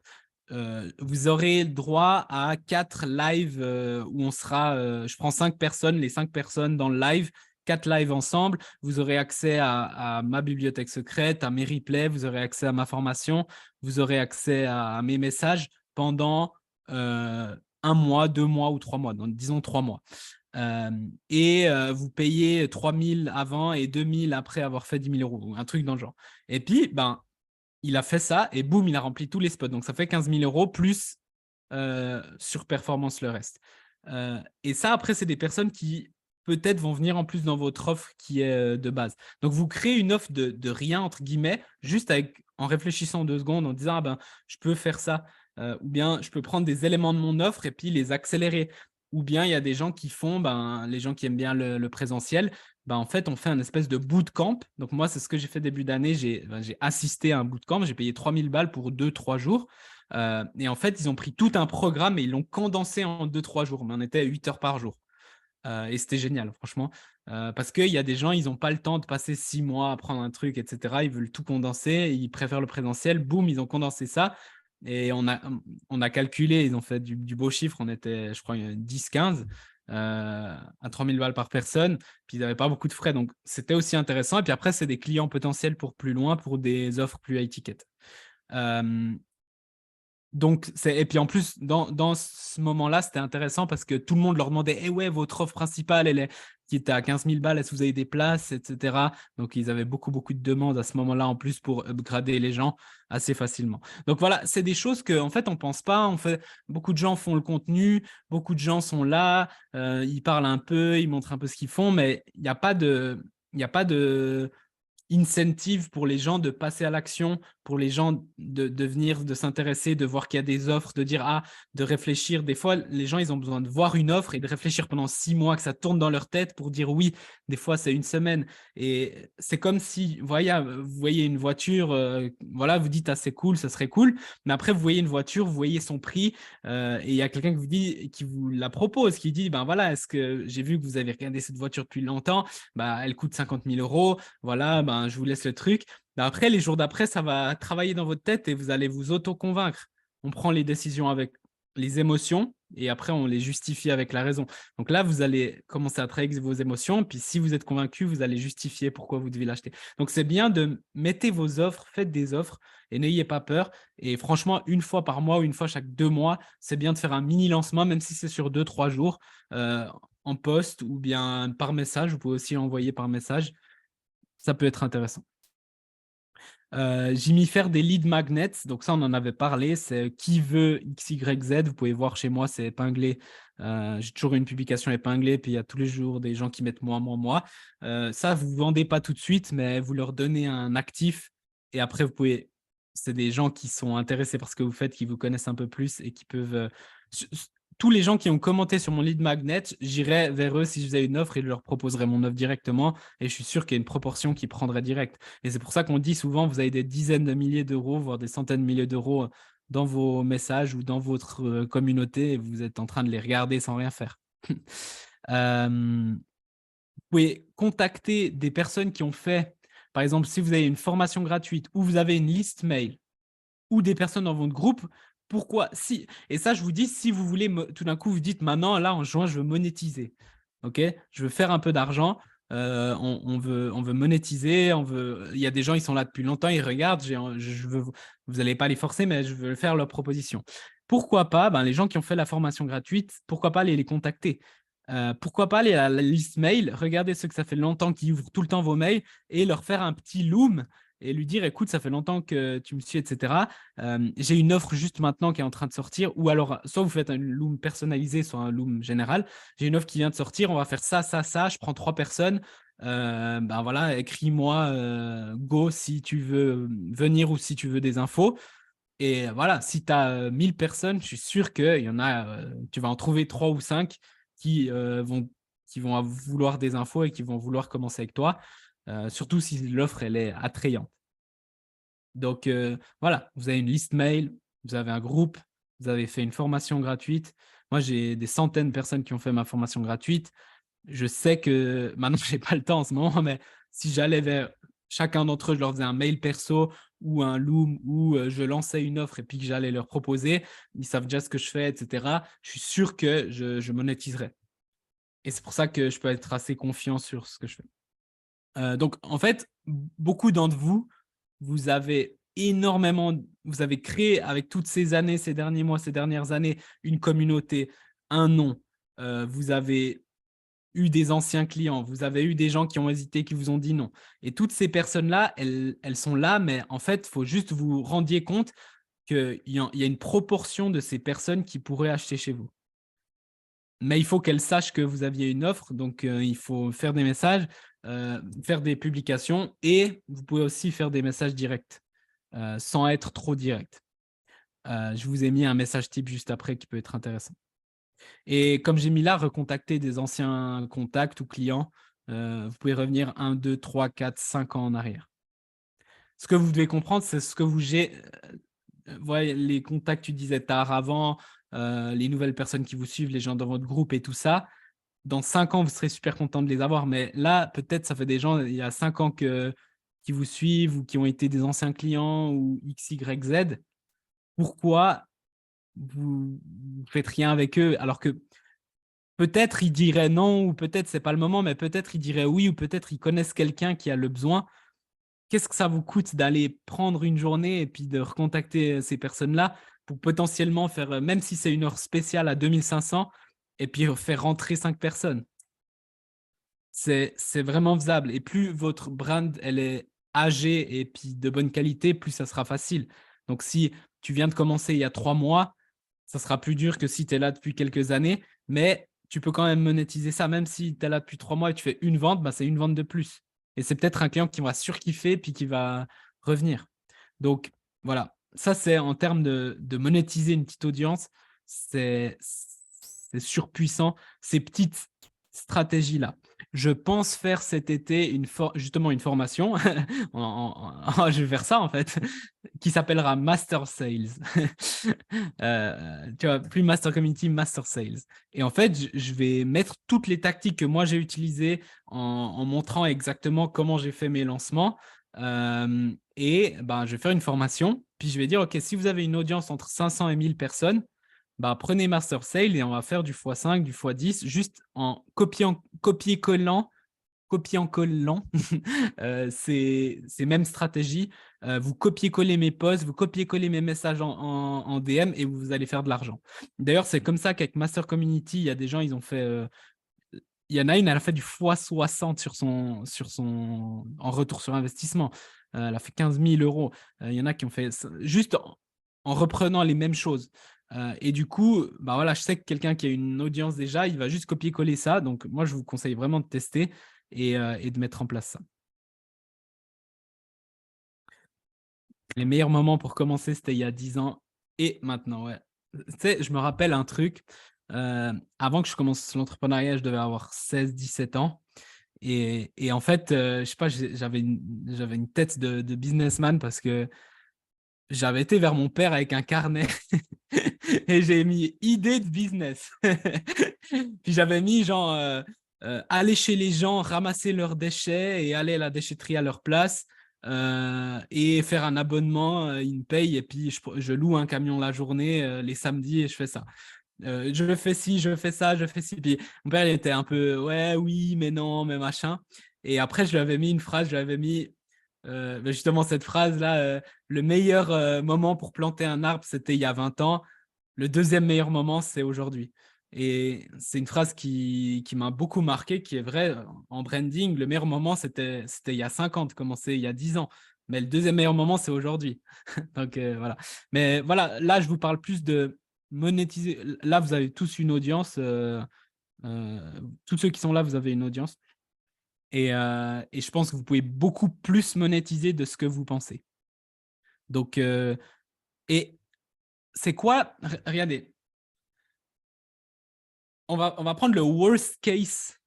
€. Vous aurez droit à 4 lives où on sera, je prends 5 personnes, les 5 personnes dans le live, 4 lives ensemble. Vous aurez accès à ma bibliothèque secrète, à mes replays, vous aurez accès à ma formation, vous aurez accès à mes messages pendant 1 mois, 2 mois ou 3 mois, donc disons 3 mois. Et vous payez 3 000 avant et 2 000 après avoir fait 10 000 €, un truc dans le genre. Et puis, il a fait ça et boum, il a rempli tous les spots. Donc, ça fait 15 000 € plus sur performance le reste. Et ça, après, c'est des personnes qui peut-être vont venir en plus dans votre offre qui est de base. Donc, vous créez une offre de rien, entre guillemets, juste en réfléchissant 2 secondes, en disant, je peux faire ça. Ou bien, je peux prendre des éléments de mon offre et puis les accélérer. Ou bien, il y a des gens qui font, les gens qui aiment bien le présentiel, en fait, on fait un espèce de bootcamp. Donc, moi, c'est ce que j'ai fait début d'année. J'ai assisté à un bootcamp. J'ai payé 3 000 balles pour 2-3 jours. Et en fait, ils ont pris tout un programme et ils l'ont condensé en 2-3 jours. Mais on était à 8 heures par jour. Et c'était génial, franchement. Parce qu'il y a des gens, ils n'ont pas le temps de passer 6 mois à apprendre un truc, etc. Ils veulent tout condenser. Ils préfèrent le présentiel. Boum, ils ont condensé ça. Et on a calculé, ils ont fait du beau chiffre. On était, je crois, 10-15 à 3 000 balles par personne. Puis ils n'avaient pas beaucoup de frais. Donc, c'était aussi intéressant. Et puis après, c'est des clients potentiels pour plus loin, pour des offres plus high ticket. Donc, et puis en plus, dans ce moment-là, c'était intéressant parce que tout le monde leur demandait « Eh ouais, votre offre principale, qui était à 15 000 balles, est-ce que vous avez des places ?» etc. Donc, ils avaient beaucoup de demandes à ce moment-là en plus pour upgrader les gens assez facilement. Donc, voilà, c'est des choses qu'en fait, on ne pense pas. Beaucoup de gens font le contenu, beaucoup de gens sont là, ils parlent un peu, ils montrent un peu ce qu'ils font, mais il n'y a pas de incentive pour les gens de passer à l'action pour les gens de venir, de s'intéresser, de voir qu'il y a des offres, de dire de réfléchir. Des fois, les gens, ils ont besoin de voir une offre et de réfléchir pendant 6 mois, que ça tourne dans leur tête pour dire oui. Des fois, c'est une semaine. Et c'est comme si, vous voyez une voiture, voilà, vous dites c'est cool, ça serait cool. Mais après, vous voyez une voiture, vous voyez son prix et il y a quelqu'un qui vous la propose, qui dit, ben voilà, est-ce que j'ai vu que vous avez regardé cette voiture depuis longtemps, elle coûte 50 000 €, voilà, je vous laisse le truc. Après, les jours d'après, ça va travailler dans votre tête et vous allez vous auto-convaincre. On prend les décisions avec les émotions et après, on les justifie avec la raison. Donc là, vous allez commencer à travailler avec vos émotions. Puis si vous êtes convaincu, vous allez justifier pourquoi vous devez l'acheter. Donc, c'est bien de mettre vos offres, faites des offres et n'ayez pas peur. Et franchement, une fois par mois ou une fois chaque 2 mois, c'est bien de faire un mini lancement, même si c'est sur 2-3 jours, en post ou bien par message. Vous pouvez aussi l'envoyer par message. Ça peut être intéressant. J'ai mis faire des lead magnets, donc ça on en avait parlé, c'est qui veut XYZ, vous pouvez voir chez moi, c'est épinglé, j'ai toujours une publication épinglée, puis il y a tous les jours des gens qui mettent moi. Ça, vous ne vendez pas tout de suite, mais vous leur donnez un actif et après c'est des gens qui sont intéressés par ce que vous faites, qui vous connaissent un peu plus et qui peuvent… tous les gens qui ont commenté sur mon lead magnet, j'irai vers eux si je faisais une offre et je leur proposerais mon offre directement et je suis sûr qu'il y a une proportion qui prendrait direct. Et c'est pour ça qu'on dit souvent, vous avez des dizaines de milliers d'euros, voire des centaines de milliers d'euros dans vos messages ou dans votre communauté et vous êtes en train de les regarder sans rien faire. Vous pouvez contacter des personnes qui ont fait, par exemple, si vous avez une formation gratuite ou vous avez une liste mail ou des personnes dans votre groupe, pourquoi si, et ça, je vous dis, si vous voulez, tout d'un coup, vous dites maintenant, là, en juin, je veux monétiser. OK, je veux faire un peu d'argent. On veut monétiser. Il y a des gens, ils sont là depuis longtemps, ils regardent. Vous n'allez pas les forcer, mais je veux faire leur proposition. Pourquoi pas, les gens qui ont fait la formation gratuite, pourquoi pas les contacter? Pourquoi pas aller à la liste mail, regarder ceux que ça fait longtemps qui ouvrent tout le temps vos mails et leur faire un petit loom et lui dire, écoute, ça fait longtemps que tu me suis, etc. J'ai une offre juste maintenant qui est en train de sortir, ou alors, soit vous faites un loom personnalisé, soit un loom général. J'ai une offre qui vient de sortir, on va faire ça, je prends 3 personnes. Voilà, écris-moi go si tu veux venir ou si tu veux des infos. Et voilà, si tu as 1000 personnes, je suis sûr qu'il y en a, tu vas en trouver 3 ou 5 qui vont vouloir des infos et qui vont vouloir commencer avec toi. Surtout si l'offre elle est attrayante. Donc voilà, vous avez une liste mail, vous avez un groupe, vous avez fait une formation gratuite. Moi, j'ai des centaines de personnes qui ont fait ma formation gratuite. Je sais que maintenant, je n'ai pas le temps en ce moment, mais si j'allais vers chacun d'entre eux, je leur faisais un mail perso ou un Loom ou je lançais une offre et puis que j'allais leur proposer, ils savent déjà ce que je fais, etc. Je suis sûr que je monétiserai. Et c'est pour ça que je peux être assez confiant sur ce que je fais. Donc, en fait, beaucoup d'entre vous, vous avez créé avec toutes ces années, ces derniers mois, ces dernières années, une communauté, un nom. Vous avez eu des anciens clients, vous avez eu des gens qui ont hésité, qui vous ont dit non. Et toutes ces personnes-là, elles sont là, mais en fait, il faut juste vous rendiez compte qu'il y a une proportion de ces personnes qui pourraient acheter chez vous. Mais il faut qu'elles sachent que vous aviez une offre, donc il faut faire des messages, faire des publications et vous pouvez aussi faire des messages directs sans être trop direct. Je vous ai mis un message type juste après qui peut être intéressant. Et comme j'ai mis là, recontacter des anciens contacts ou clients, vous pouvez revenir 1, 2, 3, 4, 5 ans en arrière. Ce que vous devez comprendre, c'est ce que les contacts que tu disais tard avant, les nouvelles personnes qui vous suivent, les gens dans votre groupe et tout ça. Dans 5 ans, vous serez super content de les avoir. Mais là, peut-être, ça fait des gens, il y a 5 ans qui vous suivent ou qui ont été des anciens clients ou X, Y, Z. Pourquoi vous ne faites rien avec eux alors que peut-être ils diraient non ou peut-être c'est pas le moment, mais peut-être ils diraient oui ou peut-être ils connaissent quelqu'un qui a le besoin. Qu'est-ce que ça vous coûte d'aller prendre une journée et puis de recontacter ces personnes-là pour potentiellement faire, même si c'est une heure spéciale à 2500, et puis faire rentrer 5 personnes? C'est vraiment faisable. Et plus votre brand elle est âgée et puis de bonne qualité, plus ça sera facile. Donc, si tu viens de commencer il y a 3 mois, ça sera plus dur que si tu es là depuis quelques années, mais tu peux quand même monétiser ça. Même si tu es là depuis 3 mois et tu fais une vente, c'est une vente de plus. Et c'est peut-être un client qui va surkiffer puis qui va revenir. Donc, voilà. Ça, c'est en termes de monétiser une petite audience, c'est surpuissant, ces petites stratégies-là. Je pense faire cet été justement une formation, je vais faire ça en fait, qui s'appellera Master Sales. Tu vois, plus Master Community, Master Sales. Et en fait, je vais mettre toutes les tactiques que moi j'ai utilisées en montrant exactement comment j'ai fait mes lancements. Et ben, je vais faire une formation, puis je vais dire, OK, si vous avez une audience entre 500 et 1000 personnes, bah, prenez Master Sale et on va faire du x5, du x10, juste en copier-collant ces mêmes stratégies. Vous copiez-collez mes posts, vous copiez-collez mes messages en DM et vous allez faire de l'argent. D'ailleurs, c'est comme ça qu'avec Master Community, il y a des gens, ils ont fait... il y en a une, elle a fait du x60 en retour sur investissement. Elle a fait 15 000 euros. Il y en a qui ont fait juste en reprenant les mêmes choses. Et du coup, bah voilà, je sais que quelqu'un qui a une audience déjà, il va juste copier-coller ça. Donc, moi, je vous conseille vraiment de tester et de mettre en place ça. Les meilleurs moments pour commencer, c'était il y a 10 ans et maintenant, ouais. Tu sais, je me rappelle un truc. Avant que je commence l'entrepreneuriat, je devais avoir 16-17 ans. Et en fait, je sais pas, j'avais une tête de businessman parce que j'avais été vers mon père avec un carnet et j'ai mis idée de business. Puis j'avais mis genre aller chez les gens, ramasser leurs déchets et aller à la déchetterie à leur place et faire un abonnement, ils me payent et puis je loue un camion la journée, les samedis et je fais ça. Je fais ci, je fais ça, je fais ci. Puis mon père, il était un peu ouais, oui, mais non, mais machin. Et après, je lui avais mis une phrase, je lui avais mis justement cette phrase-là, le meilleur moment pour planter un arbre, c'était il y a 20 ans. Le deuxième meilleur moment, c'est aujourd'hui. Et c'est une phrase qui m'a beaucoup marqué, qui est vraie en branding. Le meilleur moment, c'était il y a 5 ans, de commencer il y a 10 ans. Mais le deuxième meilleur moment, c'est aujourd'hui. Donc voilà. Mais voilà, là, je vous parle plus de monétiser. Là, vous avez tous une audience. Tous ceux qui sont là, vous avez une audience. Et je pense que vous pouvez beaucoup plus monétiser de ce que vous pensez. Donc, et c'est quoi? Regardez, on va prendre le worst case.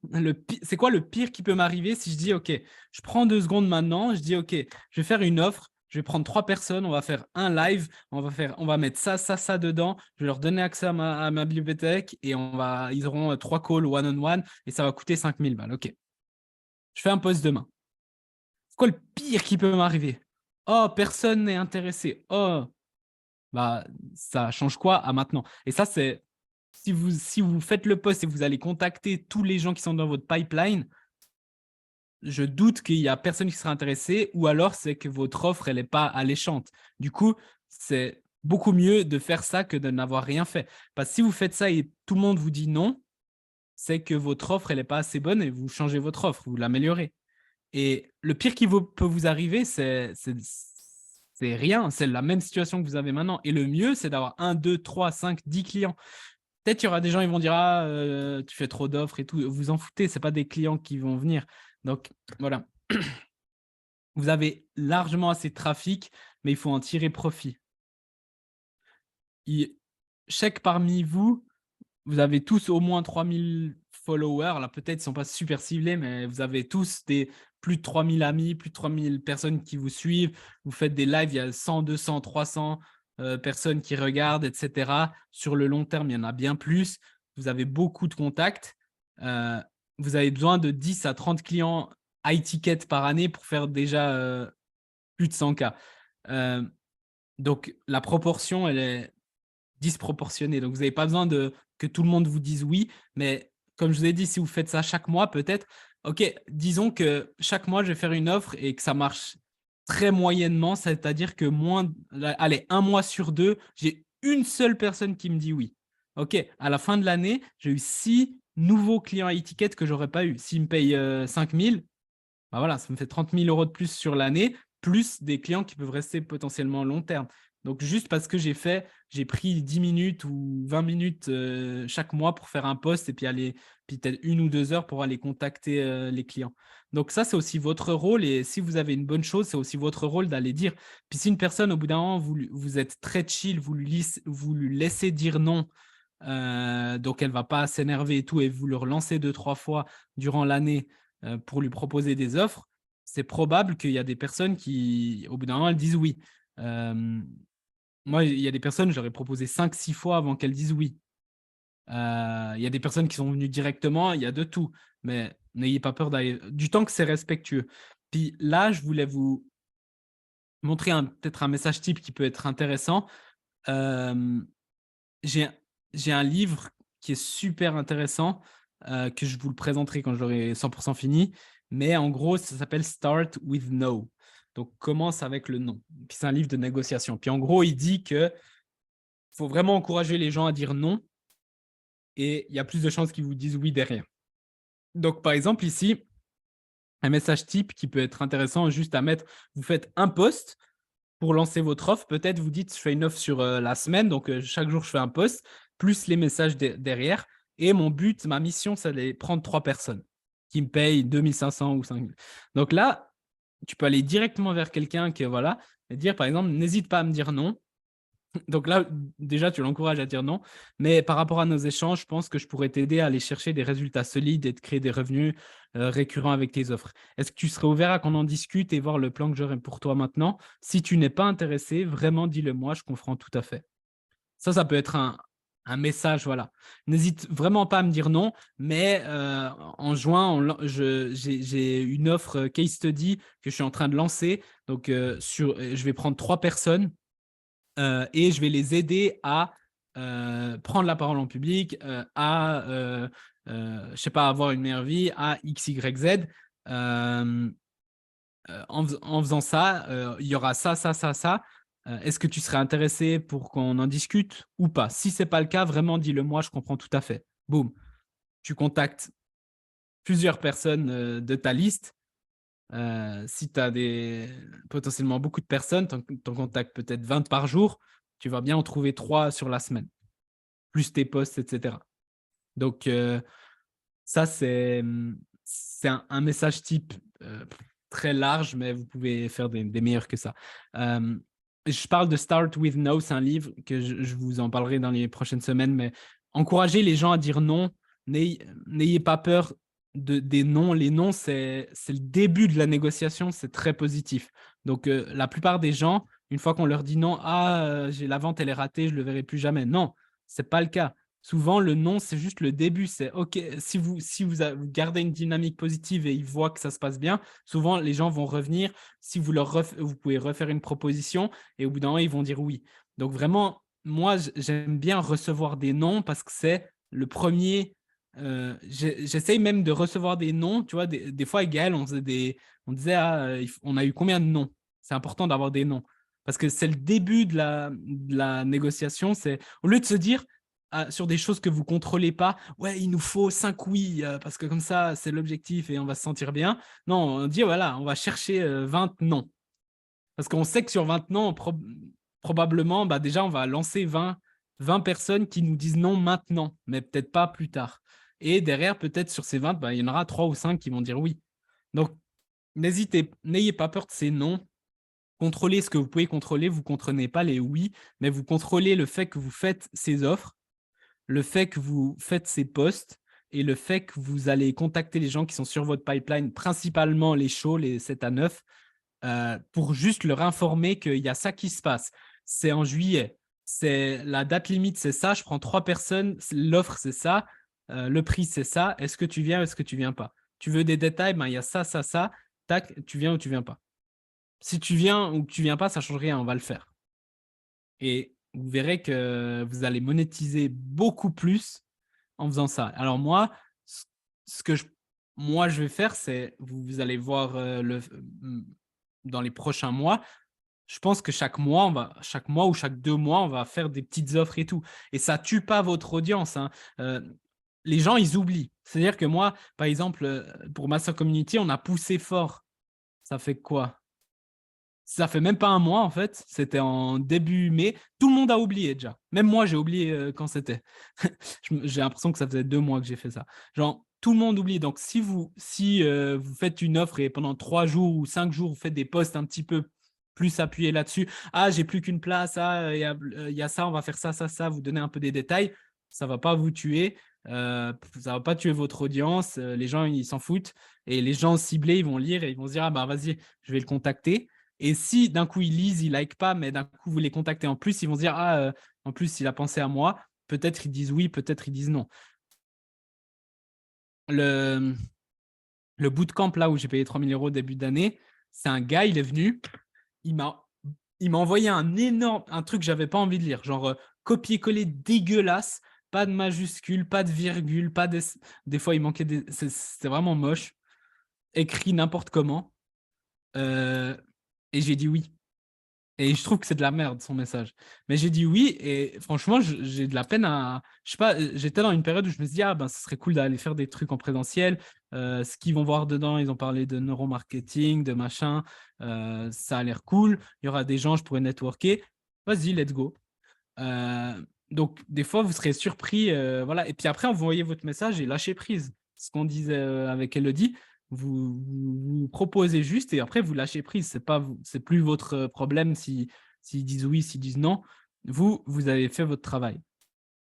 C'est quoi le pire qui peut m'arriver si je dis, OK, je prends 2 secondes maintenant, je dis, OK, je vais faire une offre, je vais prendre 3 personnes, on va faire un live, on va mettre ça dedans, je vais leur donner accès à ma bibliothèque et ils auront 3 calls one-on-one et ça va coûter 5 000 balles. OK. Je fais un post demain. C'est quoi le pire qui peut m'arriver? Oh, personne n'est intéressé. Oh, bah, ça change quoi à maintenant? Et ça, c'est si vous faites le post et vous allez contacter tous les gens qui sont dans votre pipeline, je doute qu'il n'y a personne qui sera intéressé ou alors c'est que votre offre, elle n'est pas alléchante. Du coup, c'est beaucoup mieux de faire ça que de n'avoir rien fait. Parce que si vous faites ça et tout le monde vous dit non, c'est que votre offre, elle n'est pas assez bonne et vous changez votre offre, vous l'améliorez. Et le pire qui peut vous arriver, c'est rien. C'est la même situation que vous avez maintenant. Et le mieux, c'est d'avoir 1, 2, 3, 5, 10 clients. Peut-être qu'il y aura des gens qui vont dire « Ah, tu fais trop d'offres et tout. » Vous en foutez, ce n'est pas des clients qui vont venir. Donc, voilà. Vous avez largement assez de trafic, mais il faut en tirer profit. Chaque parmi vous, vous avez tous au moins 3000 followers. Là, peut-être qu'ils ne sont pas super ciblés, mais vous avez tous plus de 3000 amis, plus de 3000 personnes qui vous suivent. Vous faites des lives, il y a 100, 200, 300 personnes qui regardent, etc. Sur le long terme, il y en a bien plus. Vous avez beaucoup de contacts. Vous avez besoin de 10 à 30 clients high ticket par année pour faire déjà plus de 100K. Donc, la proportion, elle est disproportionnée. Donc, vous n'avez pas besoin que tout le monde vous dise oui. Mais comme je vous ai dit, si vous faites ça chaque mois, peut-être, OK, disons que chaque mois, je vais faire une offre et que ça marche très moyennement, c'est-à-dire que allez, 1 mois sur 2, j'ai une seule personne qui me dit oui. OK, à la fin de l'année, j'ai eu 6 nouveaux clients à étiquette que je n'aurais pas eu. S'ils me payent 5 000, bah voilà, ça me fait 30 000 euros de plus sur l'année, plus des clients qui peuvent rester potentiellement long terme. Donc, juste parce que j'ai pris 10 minutes ou 20 minutes chaque mois pour faire un post et puis peut-être 1 ou 2 heures pour aller contacter les clients. Donc, ça, c'est aussi votre rôle. Et si vous avez une bonne chose, c'est aussi votre rôle d'aller dire. Puis, si une personne, au bout d'un moment, vous êtes très chill, vous lui laissez dire non, donc elle ne va pas s'énerver et tout, et vous le relancez 2-3 fois durant l'année pour lui proposer des offres, c'est probable qu'il y a des personnes qui, au bout d'un moment, elles disent oui. Moi, il y a des personnes, je leur ai proposé 5-6 fois avant qu'elles disent oui. Il y a des personnes qui sont venues directement, il y a de tout. Mais n'ayez pas peur d'aller, du temps que c'est respectueux. Puis là, je voulais vous montrer peut-être un message type qui peut être intéressant. J'ai un livre qui est super intéressant, que je vous le présenterai quand je l'aurai 100% fini. Mais en gros, ça s'appelle Start with No. Donc, commence avec le non. Puis c'est un livre de négociation. Puis en gros, il dit que faut vraiment encourager les gens à dire non et il y a plus de chances qu'ils vous disent oui derrière. Donc, par exemple, ici, un message type qui peut être intéressant juste à mettre, vous faites un post pour lancer votre offre. Peut-être vous dites, je fais une offre sur la semaine, donc chaque jour, je fais un post, plus les messages derrière. Et mon but, ma mission, c'est de prendre 3 personnes qui me payent 2500 ou 5000. Donc là, tu peux aller directement vers quelqu'un qui, voilà, et dire, par exemple, n'hésite pas à me dire non. Donc là, déjà, tu l'encourages à dire non. Mais par rapport à nos échanges, je pense que je pourrais t'aider à aller chercher des résultats solides et de créer des revenus récurrents avec tes offres. Est-ce que tu serais ouvert à qu'on en discute et voir le plan que j'aurai pour toi maintenant? Si tu n'es pas intéressé, vraiment dis-le moi, je comprends tout à fait. Ça peut être un message, voilà. N'hésite vraiment pas à me dire non, mais en juin, j'ai une offre case study que je suis en train de lancer. Donc, je vais prendre 3 personnes et je vais les aider à prendre la parole en public, à je sais pas, avoir une meilleure vie, à X, Y, Z. En faisant ça, il y aura ça, ça, ça, ça. Est-ce que tu serais intéressé pour qu'on en discute ou pas? Si ce n'est pas le cas, vraiment dis-le moi, je comprends tout à fait. Boum. Tu contactes plusieurs personnes de ta liste. Si tu as potentiellement beaucoup de personnes, tu en contactes peut-être 20 par jour, tu vas bien en trouver 3 sur la semaine, plus tes posts, etc. Donc, ça, c'est un message type très large, mais vous pouvez faire des meilleurs que ça. Je parle de Start with No, c'est un livre que je vous en parlerai dans les prochaines semaines, mais encouragez les gens à dire non. N'ayez pas peur des noms. Les noms, c'est le début de la négociation, c'est très positif. Donc, la plupart des gens, une fois qu'on leur dit non, la vente, elle est ratée, je ne le verrai plus jamais. Non, ce n'est pas le cas. Souvent, le non, c'est juste le début. C'est OK, si vous gardez une dynamique positive et ils voient que ça se passe bien, souvent, les gens vont revenir. Si vous pouvez refaire une proposition et au bout d'un moment, ils vont dire oui. Donc, vraiment, moi, j'aime bien recevoir des noms parce que c'est le premier. J'essaye même de recevoir des noms. Tu vois, des fois, avec Gaël, on disait on a eu combien de noms? C'est important d'avoir des noms parce que c'est le début de la négociation. C'est au lieu de se dire sur des choses que vous ne contrôlez pas, ouais, il nous faut 5 oui, parce que comme ça, c'est l'objectif et on va se sentir bien. Non, on dit, voilà, on va chercher 20 non. Parce qu'on sait que sur 20 non, probablement, déjà, on va lancer 20 personnes qui nous disent non maintenant, mais peut-être pas plus tard. Et derrière, peut-être sur ces 20, il y en aura 3 ou 5 qui vont dire oui. Donc, n'ayez pas peur de ces non. Contrôlez ce que vous pouvez contrôler. Vous ne contrôlez pas les oui, mais vous contrôlez le fait que vous faites ces offres, le fait que vous faites ces posts et le fait que vous allez contacter les gens qui sont sur votre pipeline, principalement les chauds, les 7 à 9, pour juste leur informer qu'il y a ça qui se passe. C'est en juillet. La date limite, c'est ça. Je prends 3 personnes. L'offre, c'est ça. Le prix, c'est ça. Est-ce que tu viens ou est-ce que tu ne viens pas? Tu veux des détails? Il y a ça, ça, ça. Tac, tu viens ou tu ne viens pas? Si tu viens ou que tu ne viens pas, ça ne change rien. On va le faire. Et vous verrez que vous allez monétiser beaucoup plus en faisant ça. Alors moi, ce que je vais faire, c'est, vous allez voir dans les prochains mois, je pense que chaque mois ou chaque 2 mois, on va faire des petites offres et tout. Et ça ne tue pas votre audience, hein. Les gens, ils oublient. C'est-à-dire que moi, par exemple, pour Master Community, on a poussé fort. Ça fait quoi? Ça fait même pas un mois, en fait. C'était en début mai. Tout le monde a oublié déjà. Même moi, j'ai oublié quand c'était. J'ai l'impression que ça faisait 2 mois que j'ai fait ça. Genre, tout le monde oublie. Donc, si vous faites une offre et pendant 3 jours ou 5 jours, vous faites des posts un petit peu plus appuyés là-dessus. Ah, j'ai plus qu'une place. Ah, il y a ça, on va faire ça, ça, ça. Vous donnez un peu des détails. Ça ne va pas vous tuer. Ça ne va pas tuer votre audience. Les gens, ils s'en foutent. Et les gens ciblés, ils vont lire et ils vont se dire, ah bah vas-y, je vais le contacter. Et si d'un coup, ils lisent, ils ne like pas, mais d'un coup, vous les contactez en plus, ils vont se dire, ah, en plus, il a pensé à moi. Peut-être ils disent oui, peut-être ils disent non. Le bootcamp, là où j'ai payé 3 000 € début d'année, c'est un gars, il est venu, il m'a envoyé un truc que je n'avais pas envie de lire, genre copier-coller dégueulasse, pas de majuscules, pas de virgule, des fois il manquait c'était vraiment moche, écrit n'importe comment. Et j'ai dit oui. Et je trouve que c'est de la merde, son message. Mais j'ai dit oui, et franchement, j'ai de la peine à... Je sais pas, j'étais dans une période où je me suis dit, ah ben, ce serait cool d'aller faire des trucs en présentiel. Ce qu'ils vont voir dedans, ils ont parlé de neuromarketing, de machin. Ça a l'air cool. Il y aura des gens, je pourrais networker. Vas-y, let's go. Donc, des fois, vous serez surpris. Voilà. Et puis après, vous voyez votre message et lâchez prise. Ce qu'on disait avec Elodie, vous proposez juste et après, vous lâchez prise. C'est plus votre problème s'ils disent oui, s'ils disent non. Vous avez fait votre travail.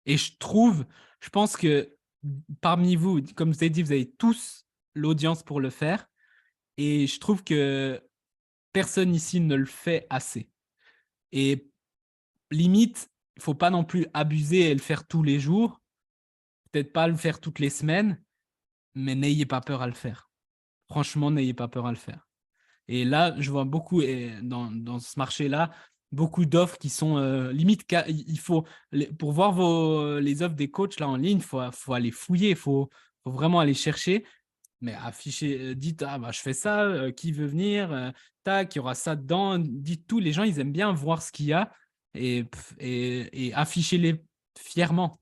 Et je pense que parmi vous, comme je vous ai dit, vous avez tous l'audience pour le faire. Et je trouve que personne ici ne le fait assez. Et limite, il ne faut pas non plus abuser et le faire tous les jours. Peut-être pas le faire toutes les semaines, mais n'ayez pas peur à le faire. Franchement, n'ayez pas peur à le faire. Et là, je vois beaucoup dans ce marché-là, beaucoup d'offres qui sont limite. Il faut, pour voir les offres des coachs là en ligne, il faut aller fouiller, il faut vraiment aller chercher. Mais afficher, dites, ah, bah, je fais ça, qui veut venir, tac, il y aura ça dedans. Dites tout, les gens, ils aiment bien voir ce qu'il y a et affichez-les fièrement.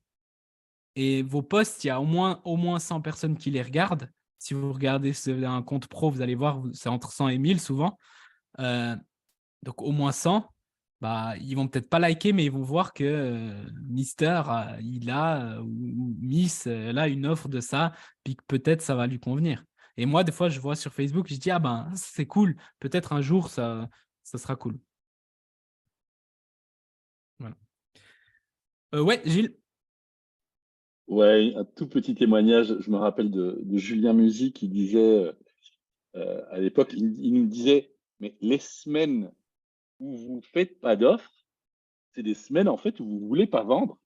Et vos posts, il y a au moins 100 personnes qui les regardent. Si vous regardez un compte pro, vous allez voir, c'est entre 100 et 1000 souvent. Donc, au moins 100. Bah, ils vont peut-être pas liker, mais ils vont voir que Mister, ou Miss, elle a une offre de ça, puis que peut-être ça va lui convenir. Et moi, des fois, je vois sur Facebook, je dis, ah ben, c'est cool, peut-être un jour, ça sera cool. Voilà. Ouais, Gilles. Ouais, un tout petit témoignage. Je me rappelle de Julien Musy qui disait, à l'époque, il nous disait, mais les semaines où vous ne faites pas d'offres, c'est des semaines en fait où vous ne voulez pas vendre.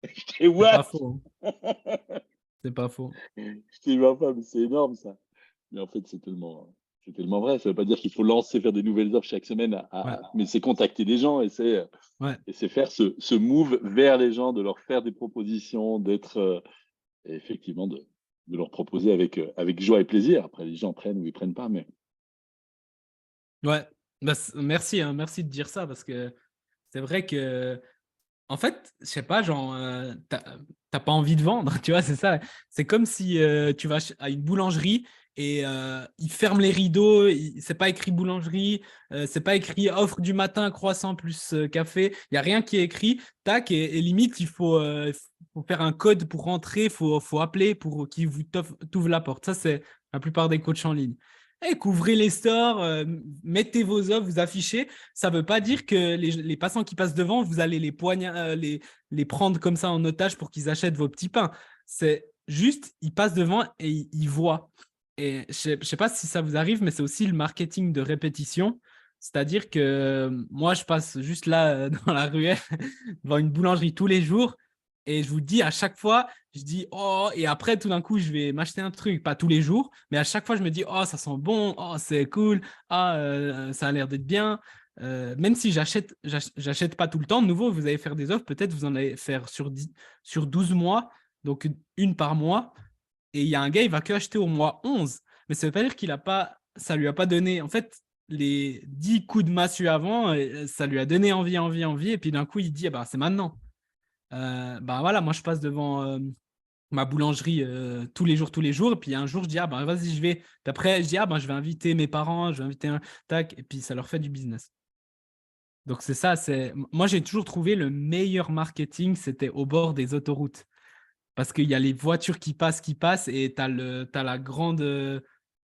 J'étais C'est pas what? faux. C'est pas faux. J'étais ma femme, c'est énorme ça. Mais en fait, c'est tellement vrai. Ça ne veut pas dire qu'il faut lancer, faire des nouvelles offres chaque semaine, Ouais. mais c'est contacter des gens et c'est faire ce move vers les gens, de leur faire des propositions, d'être et effectivement de leur proposer avec joie et plaisir. Après, les gens prennent ou ils prennent pas, mais Ouais. Bah, merci, hein, merci de dire ça parce que c'est vrai que, en fait, je sais pas, genre, t'as pas envie de vendre, tu vois, c'est ça. C'est comme si tu vas à une boulangerie et ils ferment les rideaux, c'est pas écrit boulangerie, c'est pas écrit offre du matin, croissant plus café, il n'y a rien qui est écrit, tac, et limite, faut faire un code pour rentrer, faut appeler pour qu'ils vous t'ouvrent la porte. Ça, c'est la plupart des coachs en ligne. Et couvrez les stores, mettez vos offres, vous affichez. Ça ne veut pas dire que les passants qui passent devant, vous allez les prendre comme ça en otage pour qu'ils achètent vos petits pains. C'est juste, ils passent devant et ils voient. Et je ne sais pas si ça vous arrive, mais c'est aussi le marketing de répétition. C'est-à-dire que moi, je passe juste là dans la ruelle, devant une boulangerie tous les jours. Et je vous dis, à chaque fois, je dis, oh, et après, tout d'un coup, je vais m'acheter un truc, pas tous les jours, mais à chaque fois, je me dis, oh, ça sent bon, oh, c'est cool, ah, ça a l'air d'être bien. Même si j'achète pas tout le temps, de nouveau, vous allez faire des offres, peut-être vous en allez faire sur 12 mois, donc une par mois, et il y a un gars, il va que acheter au mois 11, mais ça veut pas dire ça lui a pas donné, en fait, les 10 coups de massue avant, ça lui a donné envie, et puis d'un coup, il dit, ah, bah, c'est maintenant. Bah voilà, moi je passe devant ma boulangerie tous les jours. Et puis un jour, je dis, ah ben vas-y, je vais. Puis après, je dis, ah ben je vais inviter mes parents, je vais inviter un tac. Et puis ça leur fait du business. Donc c'est ça, moi j'ai toujours trouvé le meilleur marketing, c'était au bord des autoroutes. Parce qu'il y a les voitures qui passent, et t'as la grande,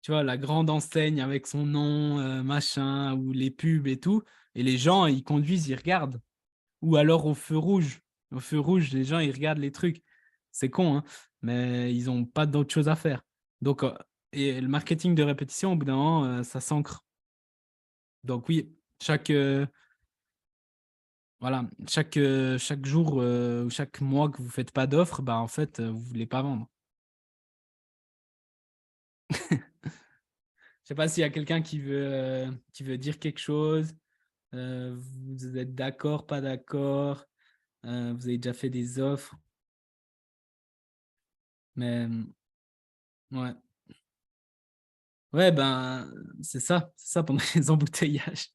tu vois, la grande enseigne avec son nom, machin, ou les pubs et tout. Et les gens, ils conduisent, ils regardent. Ou alors au feu rouge. Au feu rouge, les gens, ils regardent les trucs. C'est con, hein, mais ils n'ont pas d'autre chose à faire. Donc, et le marketing de répétition, au bout d'un moment, ça s'ancre. Donc oui, voilà, chaque jour ou chaque mois que vous ne faites pas d'offre, bah, en fait, vous ne voulez pas vendre. Je ne sais pas s'il y a quelqu'un qui veut dire quelque chose. Vous êtes d'accord, pas d'accord? Vous avez déjà fait des offres? Mais ouais. Ouais, ben, c'est ça pendant les embouteillages.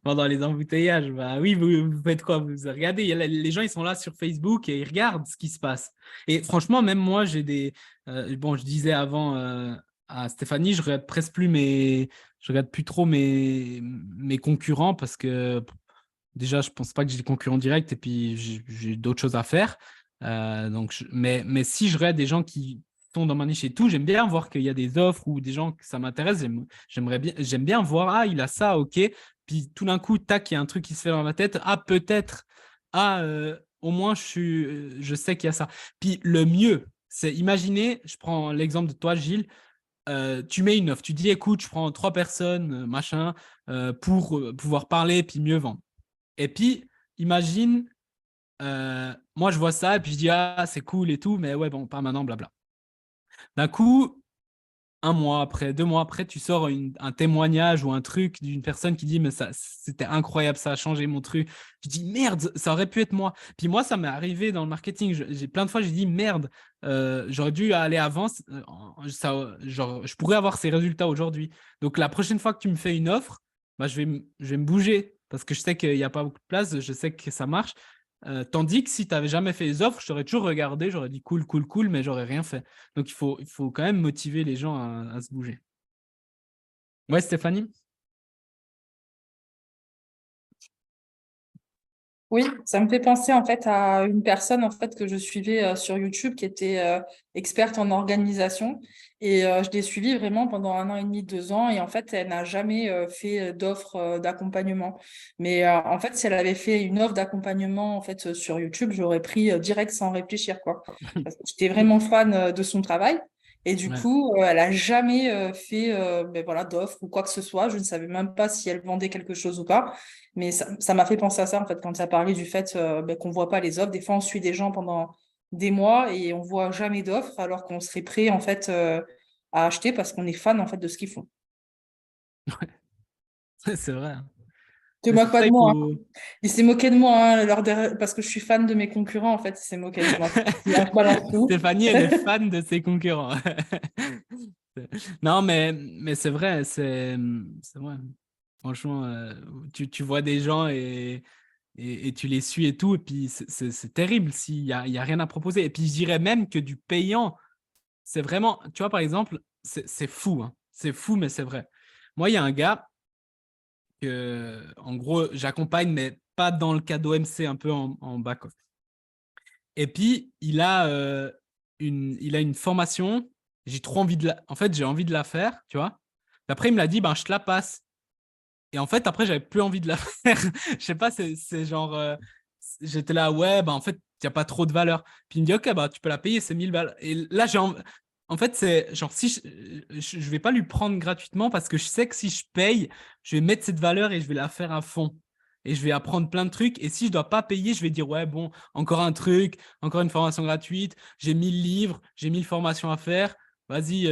Pendant les embouteillages, bah oui, vous faites quoi? Vous regardez, les gens, ils sont là sur Facebook et ils regardent ce qui se passe. Et franchement, même moi, bon, je disais avant à Stéphanie, je regarde plus trop mes concurrents parce que déjà, je pense pas que j'ai des concurrents directs et puis j'ai d'autres choses à faire. Mais si je regarde des gens qui sont dans ma niche et tout, j'aime bien voir qu'il y a des offres ou des gens que ça m'intéresse. J'aime bien voir, ah, il a ça, ok. Puis tout d'un coup, tac, il y a un truc qui se fait dans ma tête. Ah, peut-être. Ah, au moins, je sais qu'il y a ça. Puis le mieux, c'est imaginer, je prends l'exemple de toi, Gilles, tu mets une offre, tu dis, écoute, je prends 3 personnes, machin, pour pouvoir parler puis mieux vendre. Et puis, imagine, moi, je vois ça et puis je dis, ah, c'est cool et tout, mais ouais, bon, pas maintenant, blabla. D'un coup, 1 mois après, 2 mois après, tu sors un témoignage ou un truc d'une personne qui dit, mais ça, c'était incroyable, ça a changé mon truc. Je dis, merde, ça aurait pu être moi. Puis moi, ça m'est arrivé dans le marketing. J'ai plein de fois, j'ai dit, merde, j'aurais dû aller avant. Genre, je pourrais avoir ces résultats aujourd'hui. Donc, la prochaine fois que tu me fais une offre, bah, je vais me bouger parce que je sais qu'il n'y a pas beaucoup de place, je sais que ça marche. Tandis que si tu n'avais jamais fait les offres, je t'aurais toujours regardé, j'aurais dit cool, cool, cool, mais j'aurais rien fait. Donc, il faut quand même motiver les gens à se bouger. Ouais, Stéphanie? Oui, ça me fait penser en fait à une personne en fait que je suivais sur YouTube qui était experte en organisation et je l'ai suivie vraiment pendant 1 an et demi, 2 ans et en fait elle n'a jamais fait d'offre d'accompagnement. Mais en fait si elle avait fait une offre d'accompagnement en fait sur YouTube, j'aurais pris direct sans réfléchir quoi. Parce que j'étais vraiment fan de son travail. Et du Ouais. coup, elle a jamais fait ben voilà, d'offre ou quoi que ce soit. Je ne savais même pas si elle vendait quelque chose ou pas. Mais ça m'a fait penser à ça, en fait, quand tu as parlé du fait ben, qu'on ne voit pas les offres. Des fois, on suit des gens pendant des mois et on ne voit jamais d'offres, alors qu'on serait prêt, en fait, à acheter parce qu'on est fan, en fait, de ce qu'ils font. C'est vrai, hein. Tu te Mais c'est moques pour pas ça de qu'il moi, faut. hein. Il s'est moqué de moi, hein, parce que je suis fan de mes concurrents, en fait, il s'est moqué de moi. Je balance tout. Stéphanie, elle est fan de ses concurrents. Non, mais c'est vrai, c'est vrai. Franchement, tu vois des gens et tu les suis et tout, et puis c'est terrible s'il y a rien à proposer. Et puis je dirais même que du payant, c'est vraiment, tu vois, par exemple, c'est fou, hein. C'est fou, mais c'est vrai. Moi, il y a un gars que, en gros, j'accompagne, mais pas dans le cadre OMC, un peu en back-off. Et puis, il a une formation. J'ai trop envie en fait, j'ai envie de la faire, tu vois. Après, il me l'a dit, ben, je te la passe. Et en fait, après, j'avais plus envie de la faire. Je sais pas, c'est genre, j'étais là, ouais, ben, en fait, il n'y a pas trop de valeur. Puis il me dit, ok, bah, tu peux la payer, c'est 1000 balles. Et là, en fait, c'est genre, si je vais pas lui prendre gratuitement parce que je sais que si je paye, je vais mettre cette valeur et je vais la faire à fond. Et je vais apprendre plein de trucs. Et si je dois pas payer, je vais dire, ouais, bon, encore un truc, encore une formation gratuite, j'ai 1000 livres, j'ai 1000 formations à faire. Vas-y,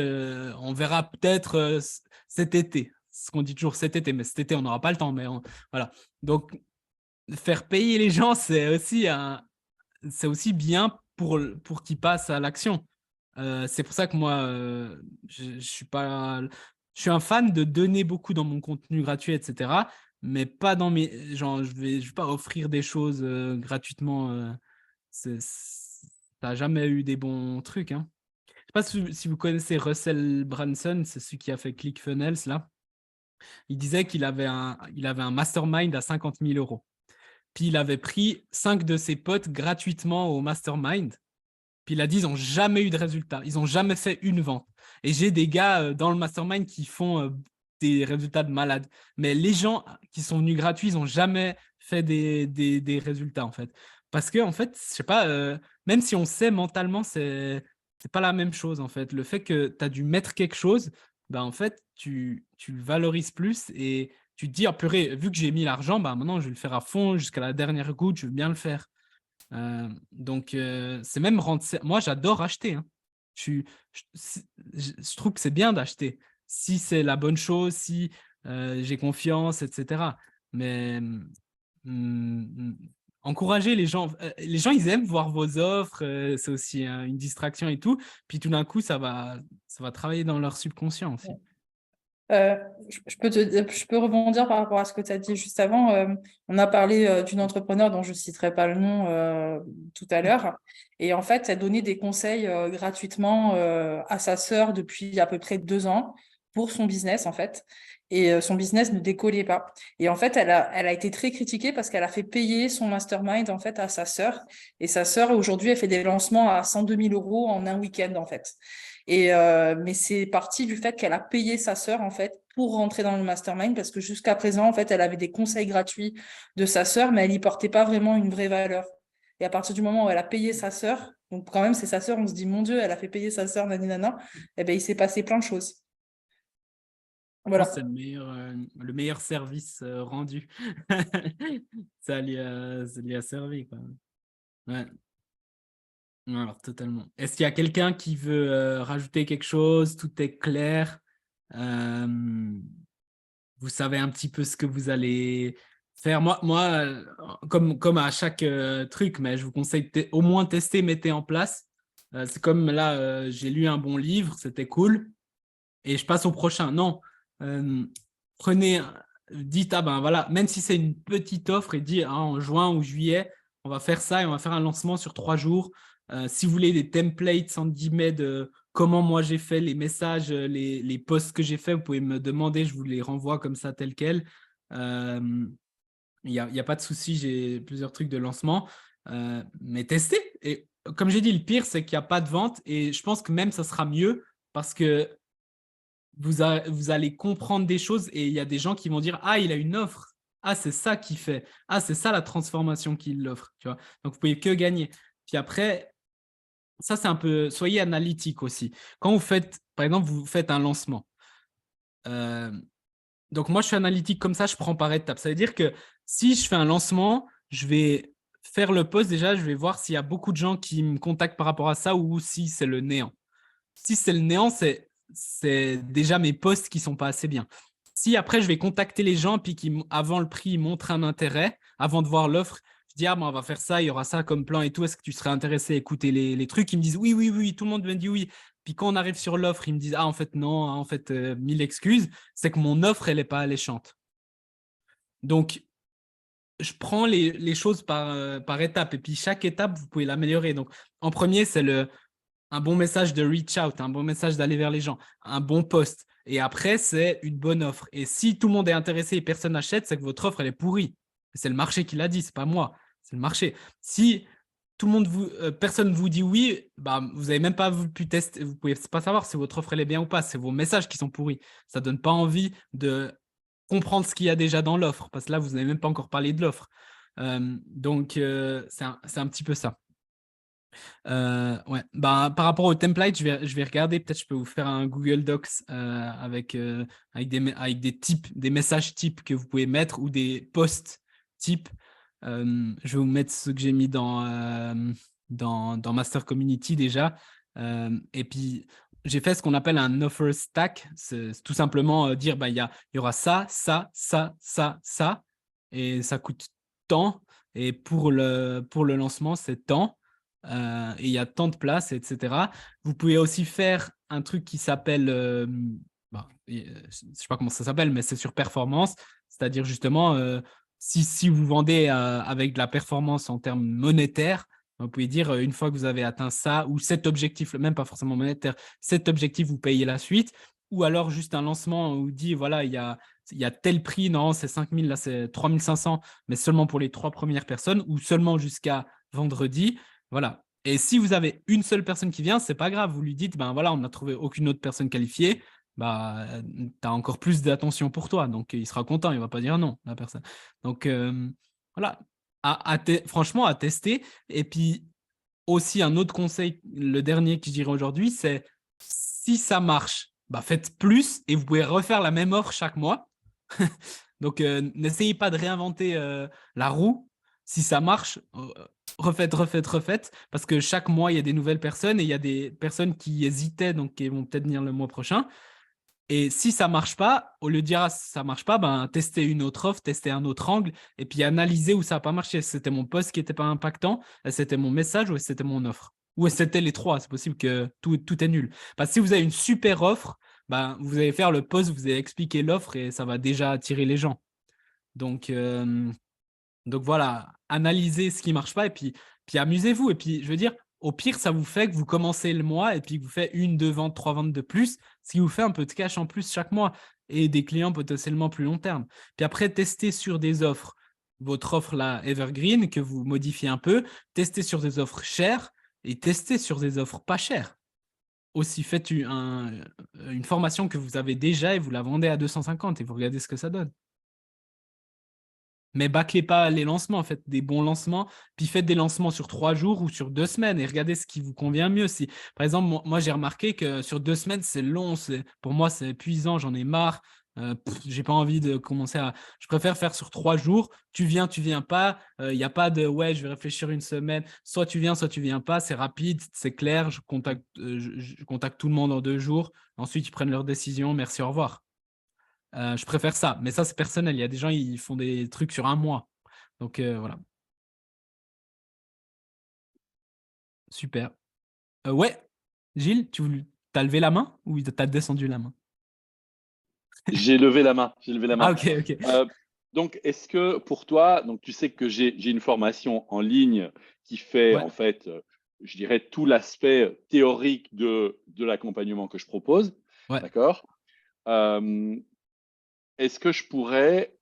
on verra peut-être cet été. Ce qu'on dit toujours cet été, mais cet été, on n'aura pas le temps. Mais voilà. Donc, faire payer les gens, c'est aussi bien pour qu'ils passent à l'action. C'est pour ça que moi, je suis pas, je suis un fan de donner beaucoup dans mon contenu gratuit, etc. Mais pas dans genre, je vais pas offrir des choses gratuitement. Ça n'as jamais eu des bons trucs. Hein. Je ne sais pas si vous connaissez Russell Brunson, c'est celui qui a fait ClickFunnels, là. Il disait qu'il avait un mastermind à 50 000 euros. Puis il avait pris 5 de ses potes gratuitement au mastermind. Puis il a dit, ils n'ont jamais eu de résultats. Ils n'ont jamais fait une vente. Et j'ai des gars dans le mastermind qui font des résultats de malade. Mais les gens qui sont venus gratuits, ils n'ont jamais fait des résultats, en fait. Parce que, en fait, je sais pas, même si on sait mentalement, c'est pas la même chose, en fait. Le fait que tu as dû mettre quelque chose, ben, en fait, tu le valorises plus et tu te dis, ah, purée, vu que j'ai mis l'argent, ben, maintenant, je vais le faire à fond jusqu'à la dernière goutte, je veux bien le faire. Donc, c'est même moi, j'adore acheter. Hein. Je trouve que c'est bien d'acheter si c'est la bonne chose, si j'ai confiance, etc. Mais encourager les gens, ils aiment voir vos offres, c'est aussi une distraction et tout. Puis tout d'un coup, ça va travailler dans leur subconscient aussi. Je peux rebondir par rapport à ce que tu as dit juste avant. On a parlé d'une entrepreneur dont je ne citerai pas le nom tout à l'heure. Et en fait, elle donnait des conseils gratuitement à sa sœur depuis à peu près 2 ans pour son business, en fait. Et son business ne décollait pas. Et en fait, elle a été très critiquée parce qu'elle a fait payer son mastermind en fait, à sa sœur. Et sa sœur, aujourd'hui, elle fait des lancements à 102 000 euros en un week-end, en fait. Mais c'est parti du fait qu'elle a payé sa sœur en fait pour rentrer dans le mastermind parce que jusqu'à présent en fait elle avait des conseils gratuits de sa sœur mais elle n'y portait pas vraiment une vraie valeur. Et à partir du moment où elle a payé sa sœur, donc quand même c'est sa sœur, on se dit mon Dieu elle a fait payer sa sœur nanana, et ben il s'est passé plein de choses. Voilà. C'est le meilleur service rendu. Ça lui a servi quoi. Ouais. Alors, totalement. Est-ce qu'il y a quelqu'un qui veut rajouter quelque chose? Tout est clair. Vous savez un petit peu ce que vous allez faire. Moi comme à chaque truc, mais je vous conseille au moins tester, mettez en place. C'est comme là, j'ai lu un bon livre, c'était cool. Et je passe au prochain. Non, dites, ah ben voilà, même si c'est une petite offre et dites en juin ou juillet, on va faire ça et on va faire un lancement sur 3 jours. Si vous voulez des templates, entre guillemets, de comment moi j'ai fait les messages, les posts que j'ai fait, vous pouvez me demander, je vous les renvoie comme ça, tel quel. Il n'y a pas de souci, j'ai plusieurs trucs de lancement. Mais testez. Et comme j'ai dit, le pire, c'est qu'il n'y a pas de vente. Et je pense que même ça sera mieux parce que vous allez comprendre des choses et il y a des gens qui vont dire « Ah, il a une offre. Ah, c'est ça qu'il fait. Ah, c'est ça la transformation qu'il offre. » Tu vois. Donc, vous pouvez que gagner. Puis après, ça, c'est un peu… Soyez analytique aussi. Quand vous faites, par exemple, vous faites un lancement. Donc, moi, je suis analytique comme ça, je prends par étapes. Ça veut dire que si je fais un lancement, je vais faire le post déjà, je vais voir s'il y a beaucoup de gens qui me contactent par rapport à ça ou si c'est le néant. Si c'est le néant, c'est déjà mes posts qui ne sont pas assez bien. Si après, je vais contacter les gens, puis avant le prix, ils montrent un intérêt, avant de voir l'offre, je dis, ah, ben, on va faire ça, il y aura ça comme plan et tout, est-ce que tu serais intéressé à écouter les trucs? Ils me disent, oui, tout le monde me dit oui. Puis quand on arrive sur l'offre, ils me disent, ah, en fait, non, en fait, 1000 excuses, c'est que mon offre, elle n'est pas alléchante. Donc, je prends les choses par étapes, et puis chaque étape, vous pouvez l'améliorer. Donc, en premier, c'est un bon message de reach out, un bon message d'aller vers les gens, un bon post. Et après, c'est une bonne offre. Et si tout le monde est intéressé et personne n'achète, c'est que votre offre, elle est pourrie. C'est le marché qui l'a dit, c'est pas moi, c'est le marché. Si tout le monde personne vous dit oui, bah, vous n'avez même pas pu tester, vous ne pouvez pas savoir si votre offre elle est bien ou pas. C'est vos messages qui sont pourris. Ça ne donne pas envie de comprendre ce qu'il y a déjà dans l'offre, parce que là, vous n'avez même pas encore parlé de l'offre. Donc, c'est un petit peu ça. Ouais. Bah, par rapport au template, je vais regarder. Peut-être je peux vous faire un Google Docs avec des types, des messages types que vous pouvez mettre ou des posts types. Je vais vous mettre ce que j'ai mis dans Master Community déjà. Et puis, j'ai fait ce qu'on appelle un offer stack. C'est tout simplement dire bah, il y aura ça, ça, ça, ça, ça. Et ça coûte tant. Et pour le lancement, c'est tant. Et il y a tant de places, etc. Vous pouvez aussi faire un truc qui s'appelle, je ne sais pas comment ça s'appelle, mais c'est sur performance. C'est-à-dire justement, si vous vendez avec de la performance en termes monétaires, Vous pouvez dire, une fois que vous avez atteint ça, ou cet objectif, même pas forcément monétaire, cet objectif, vous payez la suite. Ou alors juste un lancement où vous dit, voilà, il y a tel prix, non, c'est 5 000, là c'est 3 500, mais seulement pour les 3 premières personnes, ou seulement jusqu'à vendredi. Voilà. Et si vous avez une seule personne qui vient, c'est pas grave. Vous lui dites, ben voilà, on n'a trouvé aucune autre personne qualifiée. Bah, tu as encore plus d'attention pour toi. Donc, il sera content. Il ne va pas dire non, la personne. Donc, voilà. Franchement, à tester. Et puis, aussi, un autre conseil, le dernier que je dirais aujourd'hui, c'est si ça marche, bah, faites plus et vous pouvez refaire la même offre chaque mois. Donc, n'essayez pas de réinventer la roue. Si ça marche, refaites, parce que chaque mois, il y a des nouvelles personnes et il y a des personnes qui hésitaient, donc qui vont peut-être venir le mois prochain. Et si ça ne marche pas, au lieu de dire ah, ça ne marche pas, ben, testez une autre offre, testez un autre angle et puis analysez où ça n'a pas marché. C'était mon post qui n'était pas impactant, c'était mon message ou c'était mon offre. Ou c'était les trois, c'est possible que tout est nul. Parce que si vous avez une super offre, ben, vous allez faire le post, vous allez expliquer l'offre et ça va déjà attirer les gens. Donc voilà, analysez ce qui ne marche pas et puis amusez-vous. Et puis, je veux dire, au pire, ça vous fait que vous commencez le mois et puis que vous faites 1, 2 ventes, 3 ventes de plus, ce qui vous fait un peu de cash en plus chaque mois et des clients potentiellement plus long terme. Puis après, testez sur des offres. Votre offre là, Evergreen, que vous modifiez un peu, testez sur des offres chères et testez sur des offres pas chères. Aussi, faites une formation que vous avez déjà et vous la vendez à 250 et vous regardez ce que ça donne. Mais bâclez pas les lancements, faites des bons lancements, puis faites des lancements sur 3 jours ou sur 2 semaines et regardez ce qui vous convient mieux. Si, par exemple, moi j'ai remarqué que sur 2 semaines, c'est long, pour moi c'est épuisant, j'en ai marre, j'ai pas envie de commencer à… Je préfère faire sur 3 jours, tu viens pas, il n'y a pas de « ouais, je vais réfléchir une semaine », soit tu viens pas, c'est rapide, c'est clair, je contacte tout le monde en 2 jours, ensuite ils prennent leur décision, merci, au revoir. Je préfère ça, mais ça c'est personnel. Il y a des gens ils font des trucs sur 1 mois. Donc voilà. Super. Ouais, Gilles, t'as levé la main ou t'as descendu la main? J'ai levé la main. Ah ok. Donc, est-ce que pour toi, donc tu sais que j'ai une formation en ligne qui fait en fait, je dirais, tout l'aspect théorique de l'accompagnement que je propose. Ouais. D'accord. Est-ce que je pourrais,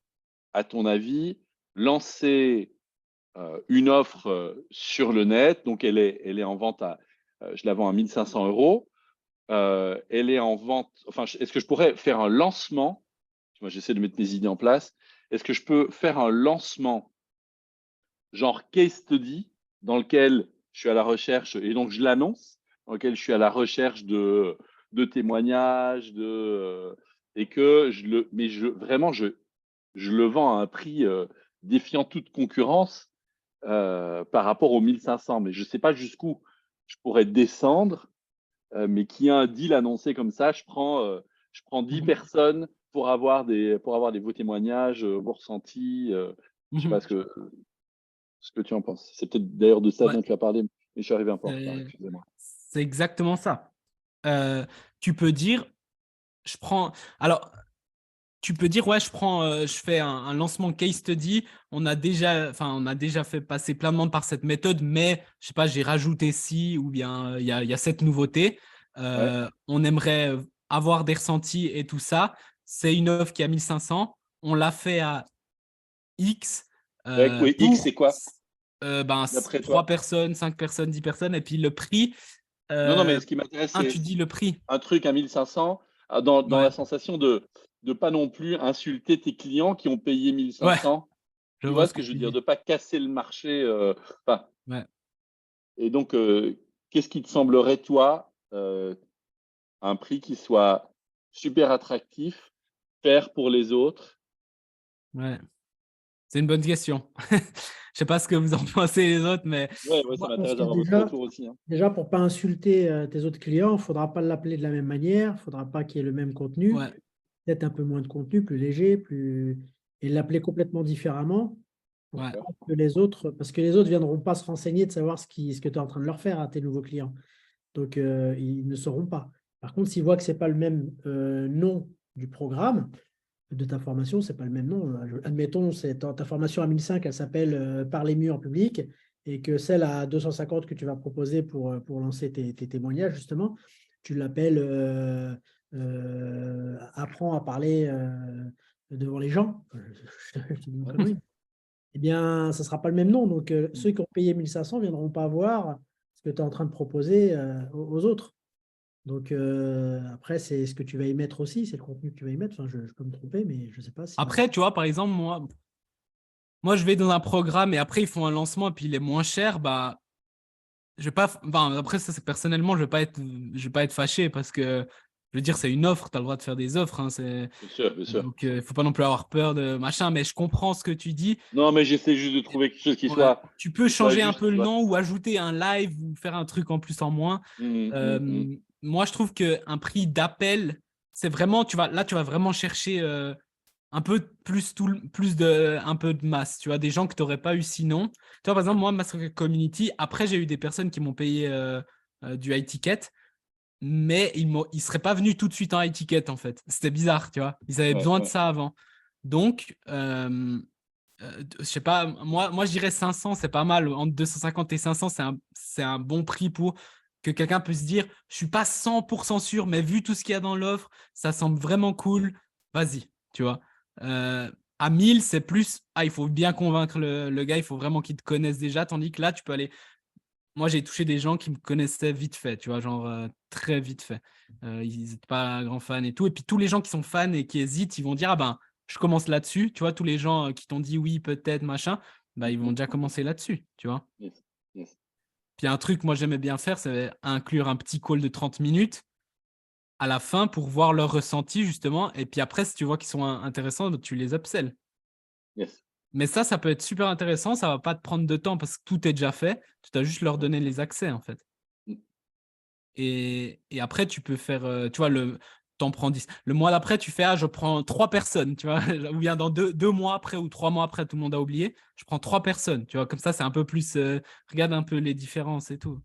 à ton avis, lancer une offre sur le net? Donc, elle est en vente je la vends à 1 500 €. Elle est en vente. Enfin, est-ce que je pourrais faire un lancement? Moi, j'essaie de mettre mes idées en place. Est-ce que je peux faire un lancement genre case study dans lequel je suis à la recherche, et donc je l'annonce, dans lequel je suis à la recherche de témoignages, et que vraiment, je le vends à un prix défiant toute concurrence par rapport aux 1 500. Mais je ne sais pas jusqu'où je pourrais descendre, mais qui a un deal annoncé comme ça, je prends 10 personnes pour avoir des beaux témoignages, beaux ressentis. Je ne sais pas ce que tu en penses. C'est peut-être d'ailleurs de ça dont tu as parlé, mais je suis arrivé un peu en retard, excusez-moi. C'est exactement ça. Tu peux dire, tu peux dire, ouais, je fais un lancement case study. On a déjà fait passer plein de monde par cette méthode, mais je sais pas, j'ai rajouté ci ou bien il y a cette nouveauté. On aimerait avoir des ressentis et tout ça. C'est une offre qui est à 1 500. On l'a fait à X. Oui, X, c'est quoi? 3 personnes, 5 personnes, 10 personnes. Et puis le prix. Non, mais ce qui m'intéresse, c'est tu dis le prix. un truc à 1 500 dans la sensation de ne pas non plus insulter tes clients qui ont payé 1 500. Tu vois ce que je veux dire? De ne pas casser le marché. Et donc, qu'est-ce qui te semblerait, toi, un prix qui soit super attractif, faire pour les autres? Ouais, c'est une bonne question. Je sais pas ce que vous en pensez les autres, mais… Ouais, ça m'intéresse d'avoir votre retour aussi. Déjà, pour ne pas insulter tes autres clients, il ne faudra pas l'appeler de la même manière, il ne faudra pas qu'il y ait le même contenu, peut-être un peu moins de contenu, plus léger, et l'appeler complètement différemment pour que les autres, parce que les autres ne viendront pas se renseigner de savoir ce que tu es en train de leur faire à tes nouveaux clients. Donc, ils ne sauront pas. Par contre, s'ils voient que ce n'est pas le même nom du programme, de ta formation, ce n'est pas le même nom. Admettons, ta formation à 1005, elle s'appelle « Parler mieux en public ». et que celle à 250 que tu vas proposer pour lancer tes témoignages, justement, tu l'appelles apprends à parler devant les gens. Je te dis une connerie. Eh bien, ça ne sera pas le même nom. Donc, ceux qui ont payé 1500 ne viendront pas voir ce que tu es en train de proposer aux autres. Donc, après, c'est ce que tu vas y mettre aussi, c'est le contenu que tu vas y mettre. Enfin, je peux me tromper, mais je ne sais pas si… Après, tu vois, par exemple, moi, je vais dans un programme et après, ils font un lancement et puis il est moins cher, bah, je vais pas, enfin, après, ça, c'est personnellement, je vais pas être fâché parce que, je veux dire, c'est une offre, tu as le droit de faire des offres, hein, Bien sûr, bien sûr. donc, il faut pas non plus avoir peur de machin, mais je comprends ce que tu dis. Non, mais j'essaie juste de trouver quelque chose qui Ouais. soit… Tu peux qui soit changer un juste, peu tu le vois. nom ou ajouter un live ou faire un truc en plus en moins. Moi, je trouve qu'un prix d'appel, c'est vraiment, là, tu vas vraiment chercher un peu plus, un peu de masse, tu vois, des gens que tu n'aurais pas eu sinon. Tu vois, par exemple, moi, Mastercard Community, après, j'ai eu des personnes qui m'ont payé du high ticket, mais ils ne seraient pas venus tout de suite en high ticket, en fait. C'était bizarre, tu vois. Ils avaient besoin de ça avant. Donc, je sais pas, moi, je dirais 500, c'est pas mal. Entre 250 et 500, c'est un bon prix pour que quelqu'un puisse se dire, je suis pas 100% sûr, mais vu tout ce qu'il y a dans l'offre, ça semble vraiment cool. Vas-y, tu vois. À 1000, c'est plus, il faut bien convaincre le gars, il faut vraiment qu'il te connaisse déjà, tandis que là, tu peux aller… Moi, j'ai touché des gens qui me connaissaient vite fait, tu vois, genre très vite fait. Ils n'étaient pas grands fans et tout. Et puis, tous les gens qui sont fans et qui hésitent, ils vont dire, ah ben, je commence là-dessus. Tu vois, tous les gens qui t'ont dit oui, peut-être, machin, bah, ils vont déjà commencer là-dessus, tu vois. Yes, yes. Puis, un truc, moi, j'aimais bien faire, c'est inclure un petit call de 30 minutes à la fin pour voir leur ressenti, justement. Et puis après, si tu vois qu'ils sont intéressants, tu les upsells. Yes. Mais ça peut être super intéressant. Ça ne va pas te prendre de temps parce que tout est déjà fait. Tu dois juste leur donner les accès, en fait. Et après, tu peux faire, tu vois, t'en prends 10. Le mois d'après, tu fais, je prends 3 personnes, tu vois, ou bien dans 2 mois après ou 3 mois après, tout le monde a oublié, je prends 3 personnes, tu vois, comme ça, c'est un peu plus, regarde un peu les différences et tout.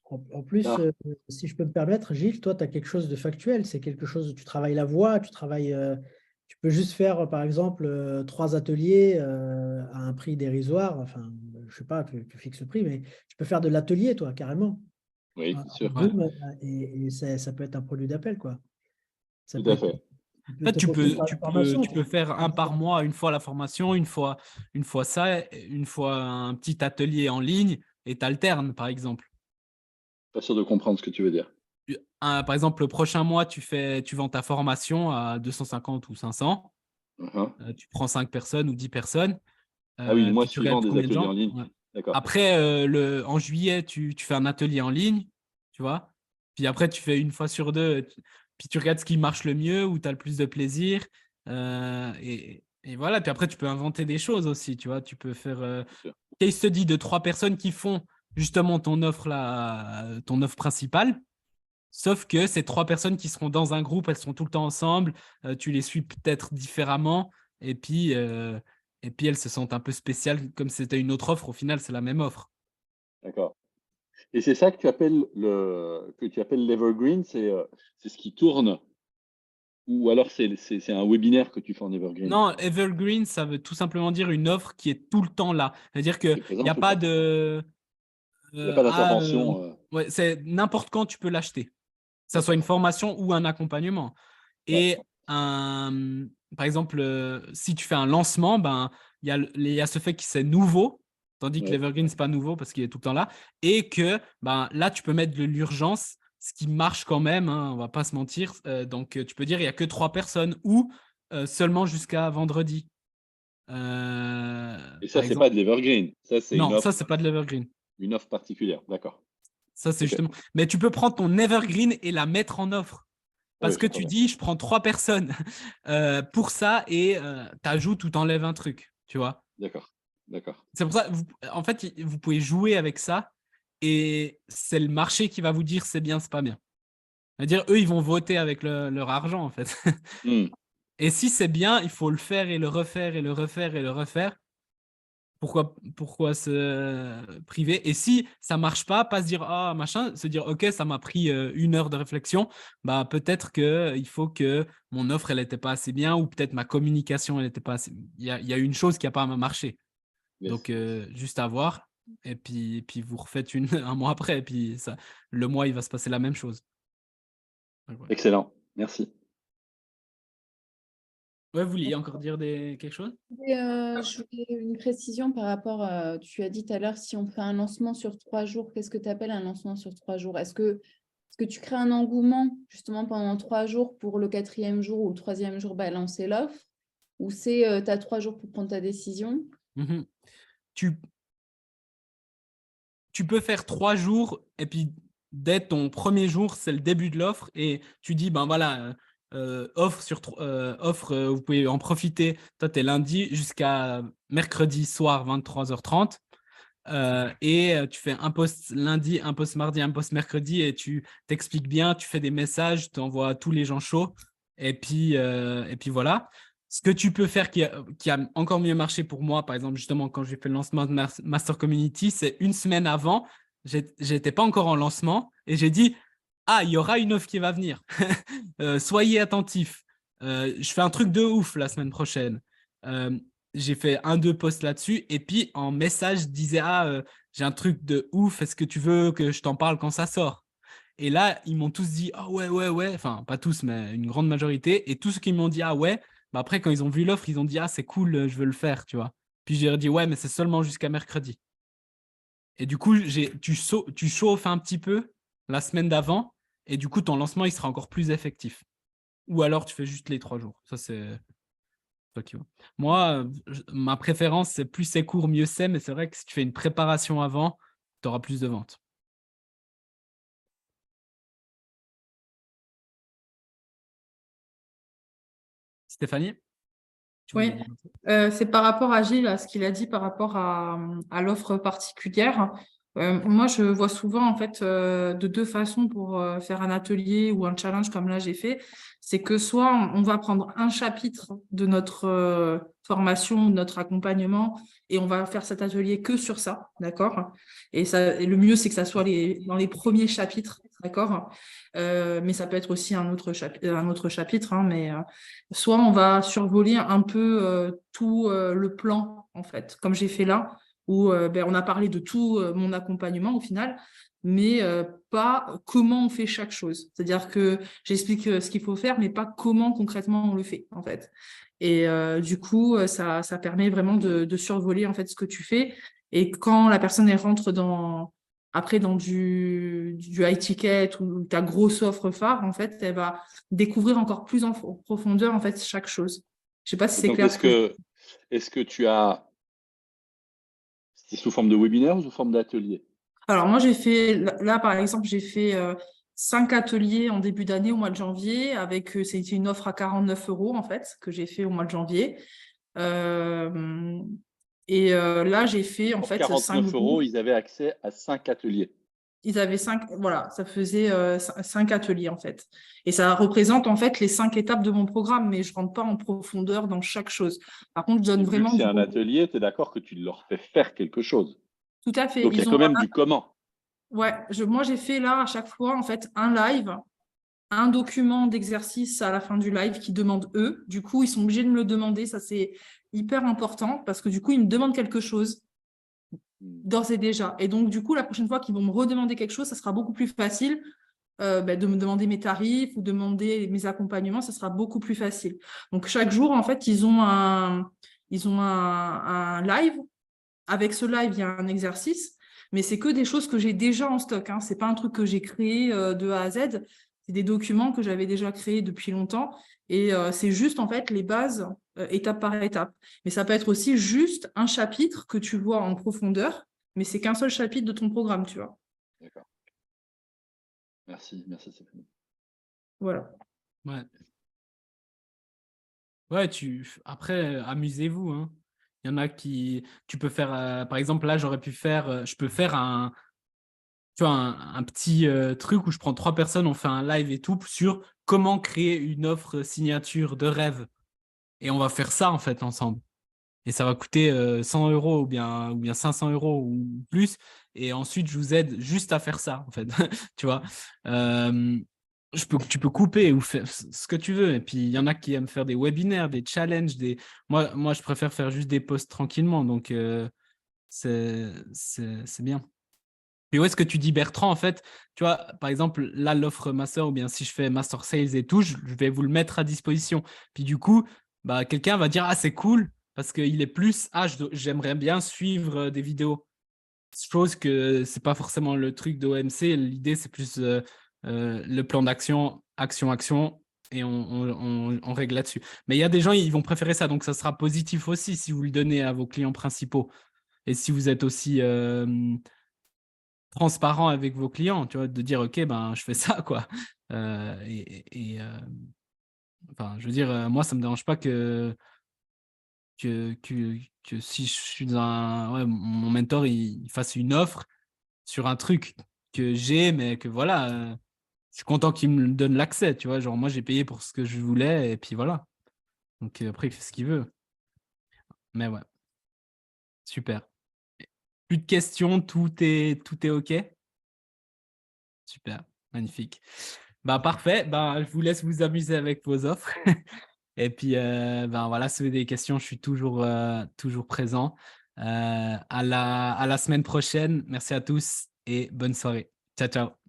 En plus, Ah. si je peux me permettre, Gilles, toi, tu as quelque chose de factuel. C'est quelque chose où tu travailles la voix, tu peux juste faire, par exemple, 3 ateliers à un prix dérisoire. Enfin, je sais pas, tu fixes le prix, mais tu peux faire de l'atelier, toi, carrément. Oui, bien sûr. Ouais. Zoom, et ça peut être un produit d'appel, quoi. Ça Tout peut à être, fait. En fait, tu peux, la tu peux, formation. tu peux faire un par mois, une fois la formation, une fois ça, une fois un petit atelier en ligne et tu alternes, par exemple. Pas sûr de comprendre ce que tu veux dire. Par exemple, le prochain mois, tu vends ta formation à 250 ou 500. Tu prends 5 personnes ou 10 personnes. Ah oui, le mois Puis tu suivant regardes des combien de ateliers en gens. ligne. Ouais. D'accord. Après, en juillet, tu fais un atelier en ligne, tu vois. Puis après, tu fais une fois sur deux. Puis tu regardes ce qui marche le mieux, où tu as le plus de plaisir. Et voilà. Puis après, tu peux inventer des choses aussi, tu vois. Tu peux faire Bien sûr. case study de 3 personnes qui font justement ton offre principale. Sauf que ces 3 personnes qui seront dans un groupe, elles seront tout le temps ensemble. Tu les suis peut-être différemment. Et puis elles se sentent un peu spéciales, comme si c'était une autre offre. Au final, c'est la même offre. D'accord. Et c'est ça que tu appelles l'evergreen, c'est ce qui tourne, ou alors c'est un webinaire que tu fais en evergreen. Non, evergreen, ça veut tout simplement dire une offre qui est tout le temps là. C'est-à-dire Qui est qu'il présente n'y a tout le pas temps. de… Il n'y a pas d'intervention. ouais, c'est n'importe quand tu peux l'acheter. Que ça soit une D'accord. formation ou un accompagnement. Ouais. Et par exemple, si tu fais un lancement, ben, il y a ce fait que c'est nouveau, tandis que Ouais. l'Evergreen, ce n'est pas nouveau parce qu'il est tout le temps là. Et que ben, là, tu peux mettre de l'urgence, ce qui marche quand même, hein, on ne va pas se mentir. Donc, tu peux dire il n'y a que 3 personnes ou seulement jusqu'à vendredi. Et Par ça, c'est exemple. pas de l'evergreen. Ça, c'est Non, ça, ce n'est pas de l'Evergreen. une offre particulière. D'accord. Ça, c'est Ok. justement… Mais tu peux prendre ton Evergreen et la mettre en offre. Ah oui, Parce je que comprends tu bien. dis, je prends 3 personnes pour ça et tu ajoutes ou tu enlèves un truc, tu vois. D'accord. D'accord. C'est pour ça, en fait, vous pouvez jouer avec ça et c'est le marché qui va vous dire c'est bien, c'est pas bien. C'est-à-dire, eux, ils vont voter avec leur argent, en fait. Hmm. Et si c'est bien, il faut le faire et le refaire et le refaire et le refaire. Pourquoi se priver? Et si ça marche pas se dire ah machin, se dire ok, ça m'a pris 1 heure de réflexion, bah peut-être que il faut que mon offre elle n'était pas assez bien ou peut-être ma communication elle n'était pas assez. Il y a une chose qui n'a pas marché. Yes. Donc juste à voir. Et puis vous refaites un mois après. Et puis le mois, il va se passer la même chose. Donc, voilà. Excellent, merci. Ouais, vous vouliez encore dire quelque chose? Et, je voulais une précision par rapport à, tu as dit tout à l'heure, si on fait un lancement sur 3 jours, qu'est-ce que tu appelles un lancement sur 3 jours? Est-ce que tu crées un engouement justement pendant 3 jours pour le 4e jour ou le 3e jour lancer l'offre? Ou c'est tu as 3 jours pour prendre ta décision? Tu peux faire 3 jours et puis dès ton premier jour, c'est le début de l'offre et tu dis, ben voilà, offre, vous pouvez en profiter. Toi, tu es lundi jusqu'à mercredi soir, 23h30. Et tu fais un post lundi, un post mardi, un post mercredi et tu t'expliques bien, tu fais des messages, tu envoies à tous les gens chauds et puis voilà. Ce que tu peux faire qui a encore mieux marché pour moi, par exemple, justement, quand j'ai fait le lancement de Master Community, c'est une semaine avant, j'étais pas encore en lancement et j'ai dit, ah, il y aura une offre qui va venir. Soyez attentifs. Je fais un truc de ouf la semaine prochaine. J'ai fait 1-2 posts là-dessus et puis en message, je disais, ah, j'ai un truc de ouf, est-ce que tu veux que je t'en parle quand ça sort? Et là, ils m'ont tous dit, ah ouais, enfin, pas tous, mais une grande majorité. Et tous ceux qui m'ont dit, ah ouais, bah après, quand ils ont vu l'offre, ils ont dit, ah, c'est cool, je veux le faire, tu vois. Puis j'ai dit, ouais, mais c'est seulement jusqu'à mercredi. Et du coup, tu chauffes un petit peu la semaine d'avant et du coup, ton lancement, il sera encore plus effectif. Ou alors, tu fais juste les 3 jours. Ça, c'est toi qui vois. Moi, ma préférence, c'est plus c'est court, mieux c'est. Mais c'est vrai que si tu fais une préparation avant, tu auras plus de ventes. Stéphanie? Oui, c'est par rapport à Gilles, à ce qu'il a dit par rapport à l'offre particulière. Moi, je vois souvent en fait de deux façons pour faire un atelier ou un challenge comme là j'ai fait. C'est que soit on va prendre un chapitre de notre formation, de notre accompagnement, et on va faire cet atelier que sur ça, d'accord? Et le mieux, c'est que ça soit dans les premiers chapitres, d'accord? Mais ça peut être aussi un autre chapitre, hein, mais soit on va survoler un peu tout le plan, en fait, comme j'ai fait là, où on a parlé de tout mon accompagnement au final, mais pas comment on fait chaque chose. C'est-à-dire que j'explique ce qu'il faut faire, mais pas comment concrètement on le fait, en fait. Et du coup, ça permet vraiment de survoler en fait ce que tu fais. Et quand la personne elle rentre après dans du high ticket ou ta grosse offre phare, en fait, elle va découvrir encore plus en profondeur en fait chaque chose. Je sais pas si c'est Donc, clair. est-ce que tu as, c'est sous forme de webinaire ou sous forme d'atelier? Alors moi j'ai fait là par exemple j'ai fait 5 ateliers en début d'année au mois de janvier avec c'était une offre à 49 € en fait que j'ai fait au mois de janvier. Là j'ai fait en Pour fait 49 5 groupes. €, ils avaient accès à 5 ateliers. Ils avaient 5, voilà, ça faisait 5 ateliers en fait. Et ça représente en fait les 5 étapes de mon programme, mais je rentre pas en profondeur dans chaque chose. Par contre, je donne Et vu que vraiment c'est du un contenu. atelier, tu es d'accord que tu leur fais faire quelque chose. Tout à fait. Donc, il y a Ils quand ont même du comment. ouais, moi j'ai fait là à chaque fois en fait un live, un document d'exercice à la fin du live qui demande eux. Du coup, ils sont obligés de me le demander. Ça, c'est hyper important parce que du coup, ils me demandent quelque chose d'ores et déjà. Et donc, du coup, la prochaine fois qu'ils vont me redemander quelque chose, ça sera beaucoup plus facile de me demander mes tarifs ou demander mes accompagnements. Ça sera beaucoup plus facile. Donc, chaque jour, en fait, ils ont un live. Avec ce live, il y a un exercice, mais c'est que des choses que j'ai déjà en stock. Hein. Ce n'est pas un truc que j'ai créé de A à Z. C'est des documents que j'avais déjà créés depuis longtemps. Et c'est juste, en fait, les bases, étape par étape. Mais ça peut être aussi juste un chapitre que tu vois en profondeur, mais c'est qu'un seul chapitre de ton programme, tu vois. D'accord. Merci Stéphanie. Voilà. Ouais. Ouais, après, amusez-vous, hein. Il y en a qui, tu peux faire, par exemple, là, je peux faire tu vois, un petit truc où je prends 3 personnes, on fait un live et tout sur comment créer une offre signature de rêve. Et on va faire ça, en fait, ensemble. Et ça va coûter 100 € ou bien 500 € ou plus. Et ensuite, je vous aide juste à faire ça, en fait. Tu vois, tu peux couper ou faire ce que tu veux. Et puis, il y en a qui aiment faire des webinaires, des challenges. Moi, je préfère faire juste des posts tranquillement. Donc, C'est bien. Et où est-ce que tu dis Bertrand, en fait, tu vois, par exemple, là, l'offre master, ou bien si je fais master sales et tout, je vais vous le mettre à disposition. Puis du coup, bah, quelqu'un va dire, ah, c'est cool, parce qu'il est plus, ah, j'aimerais bien suivre des vidéos. Chose que c'est pas forcément le truc d'OMC. L'idée, c'est plus le plan d'action, action, et on règle là-dessus. Mais il y a des gens, ils vont préférer ça, donc ça sera positif aussi si vous le donnez à vos clients principaux. Et si vous êtes aussi transparent avec vos clients, tu vois, de dire, OK, ben, je fais ça, quoi. Enfin, je veux dire, moi, ça me dérange pas que si je suis dans mon mentor, il fasse une offre sur un truc que j'ai, mais que voilà, je suis content qu'il me donne l'accès, tu vois. Genre, moi, j'ai payé pour ce que je voulais, et puis voilà. Donc, après, il fait ce qu'il veut. Mais ouais, super. Plus de questions, tout est OK? Super, magnifique. Bah, parfait. Bah, je vous laisse vous amuser avec vos offres. Et puis, ben voilà, si vous avez des questions, je suis toujours présent. À la semaine prochaine. Merci à tous et bonne soirée. Ciao, ciao.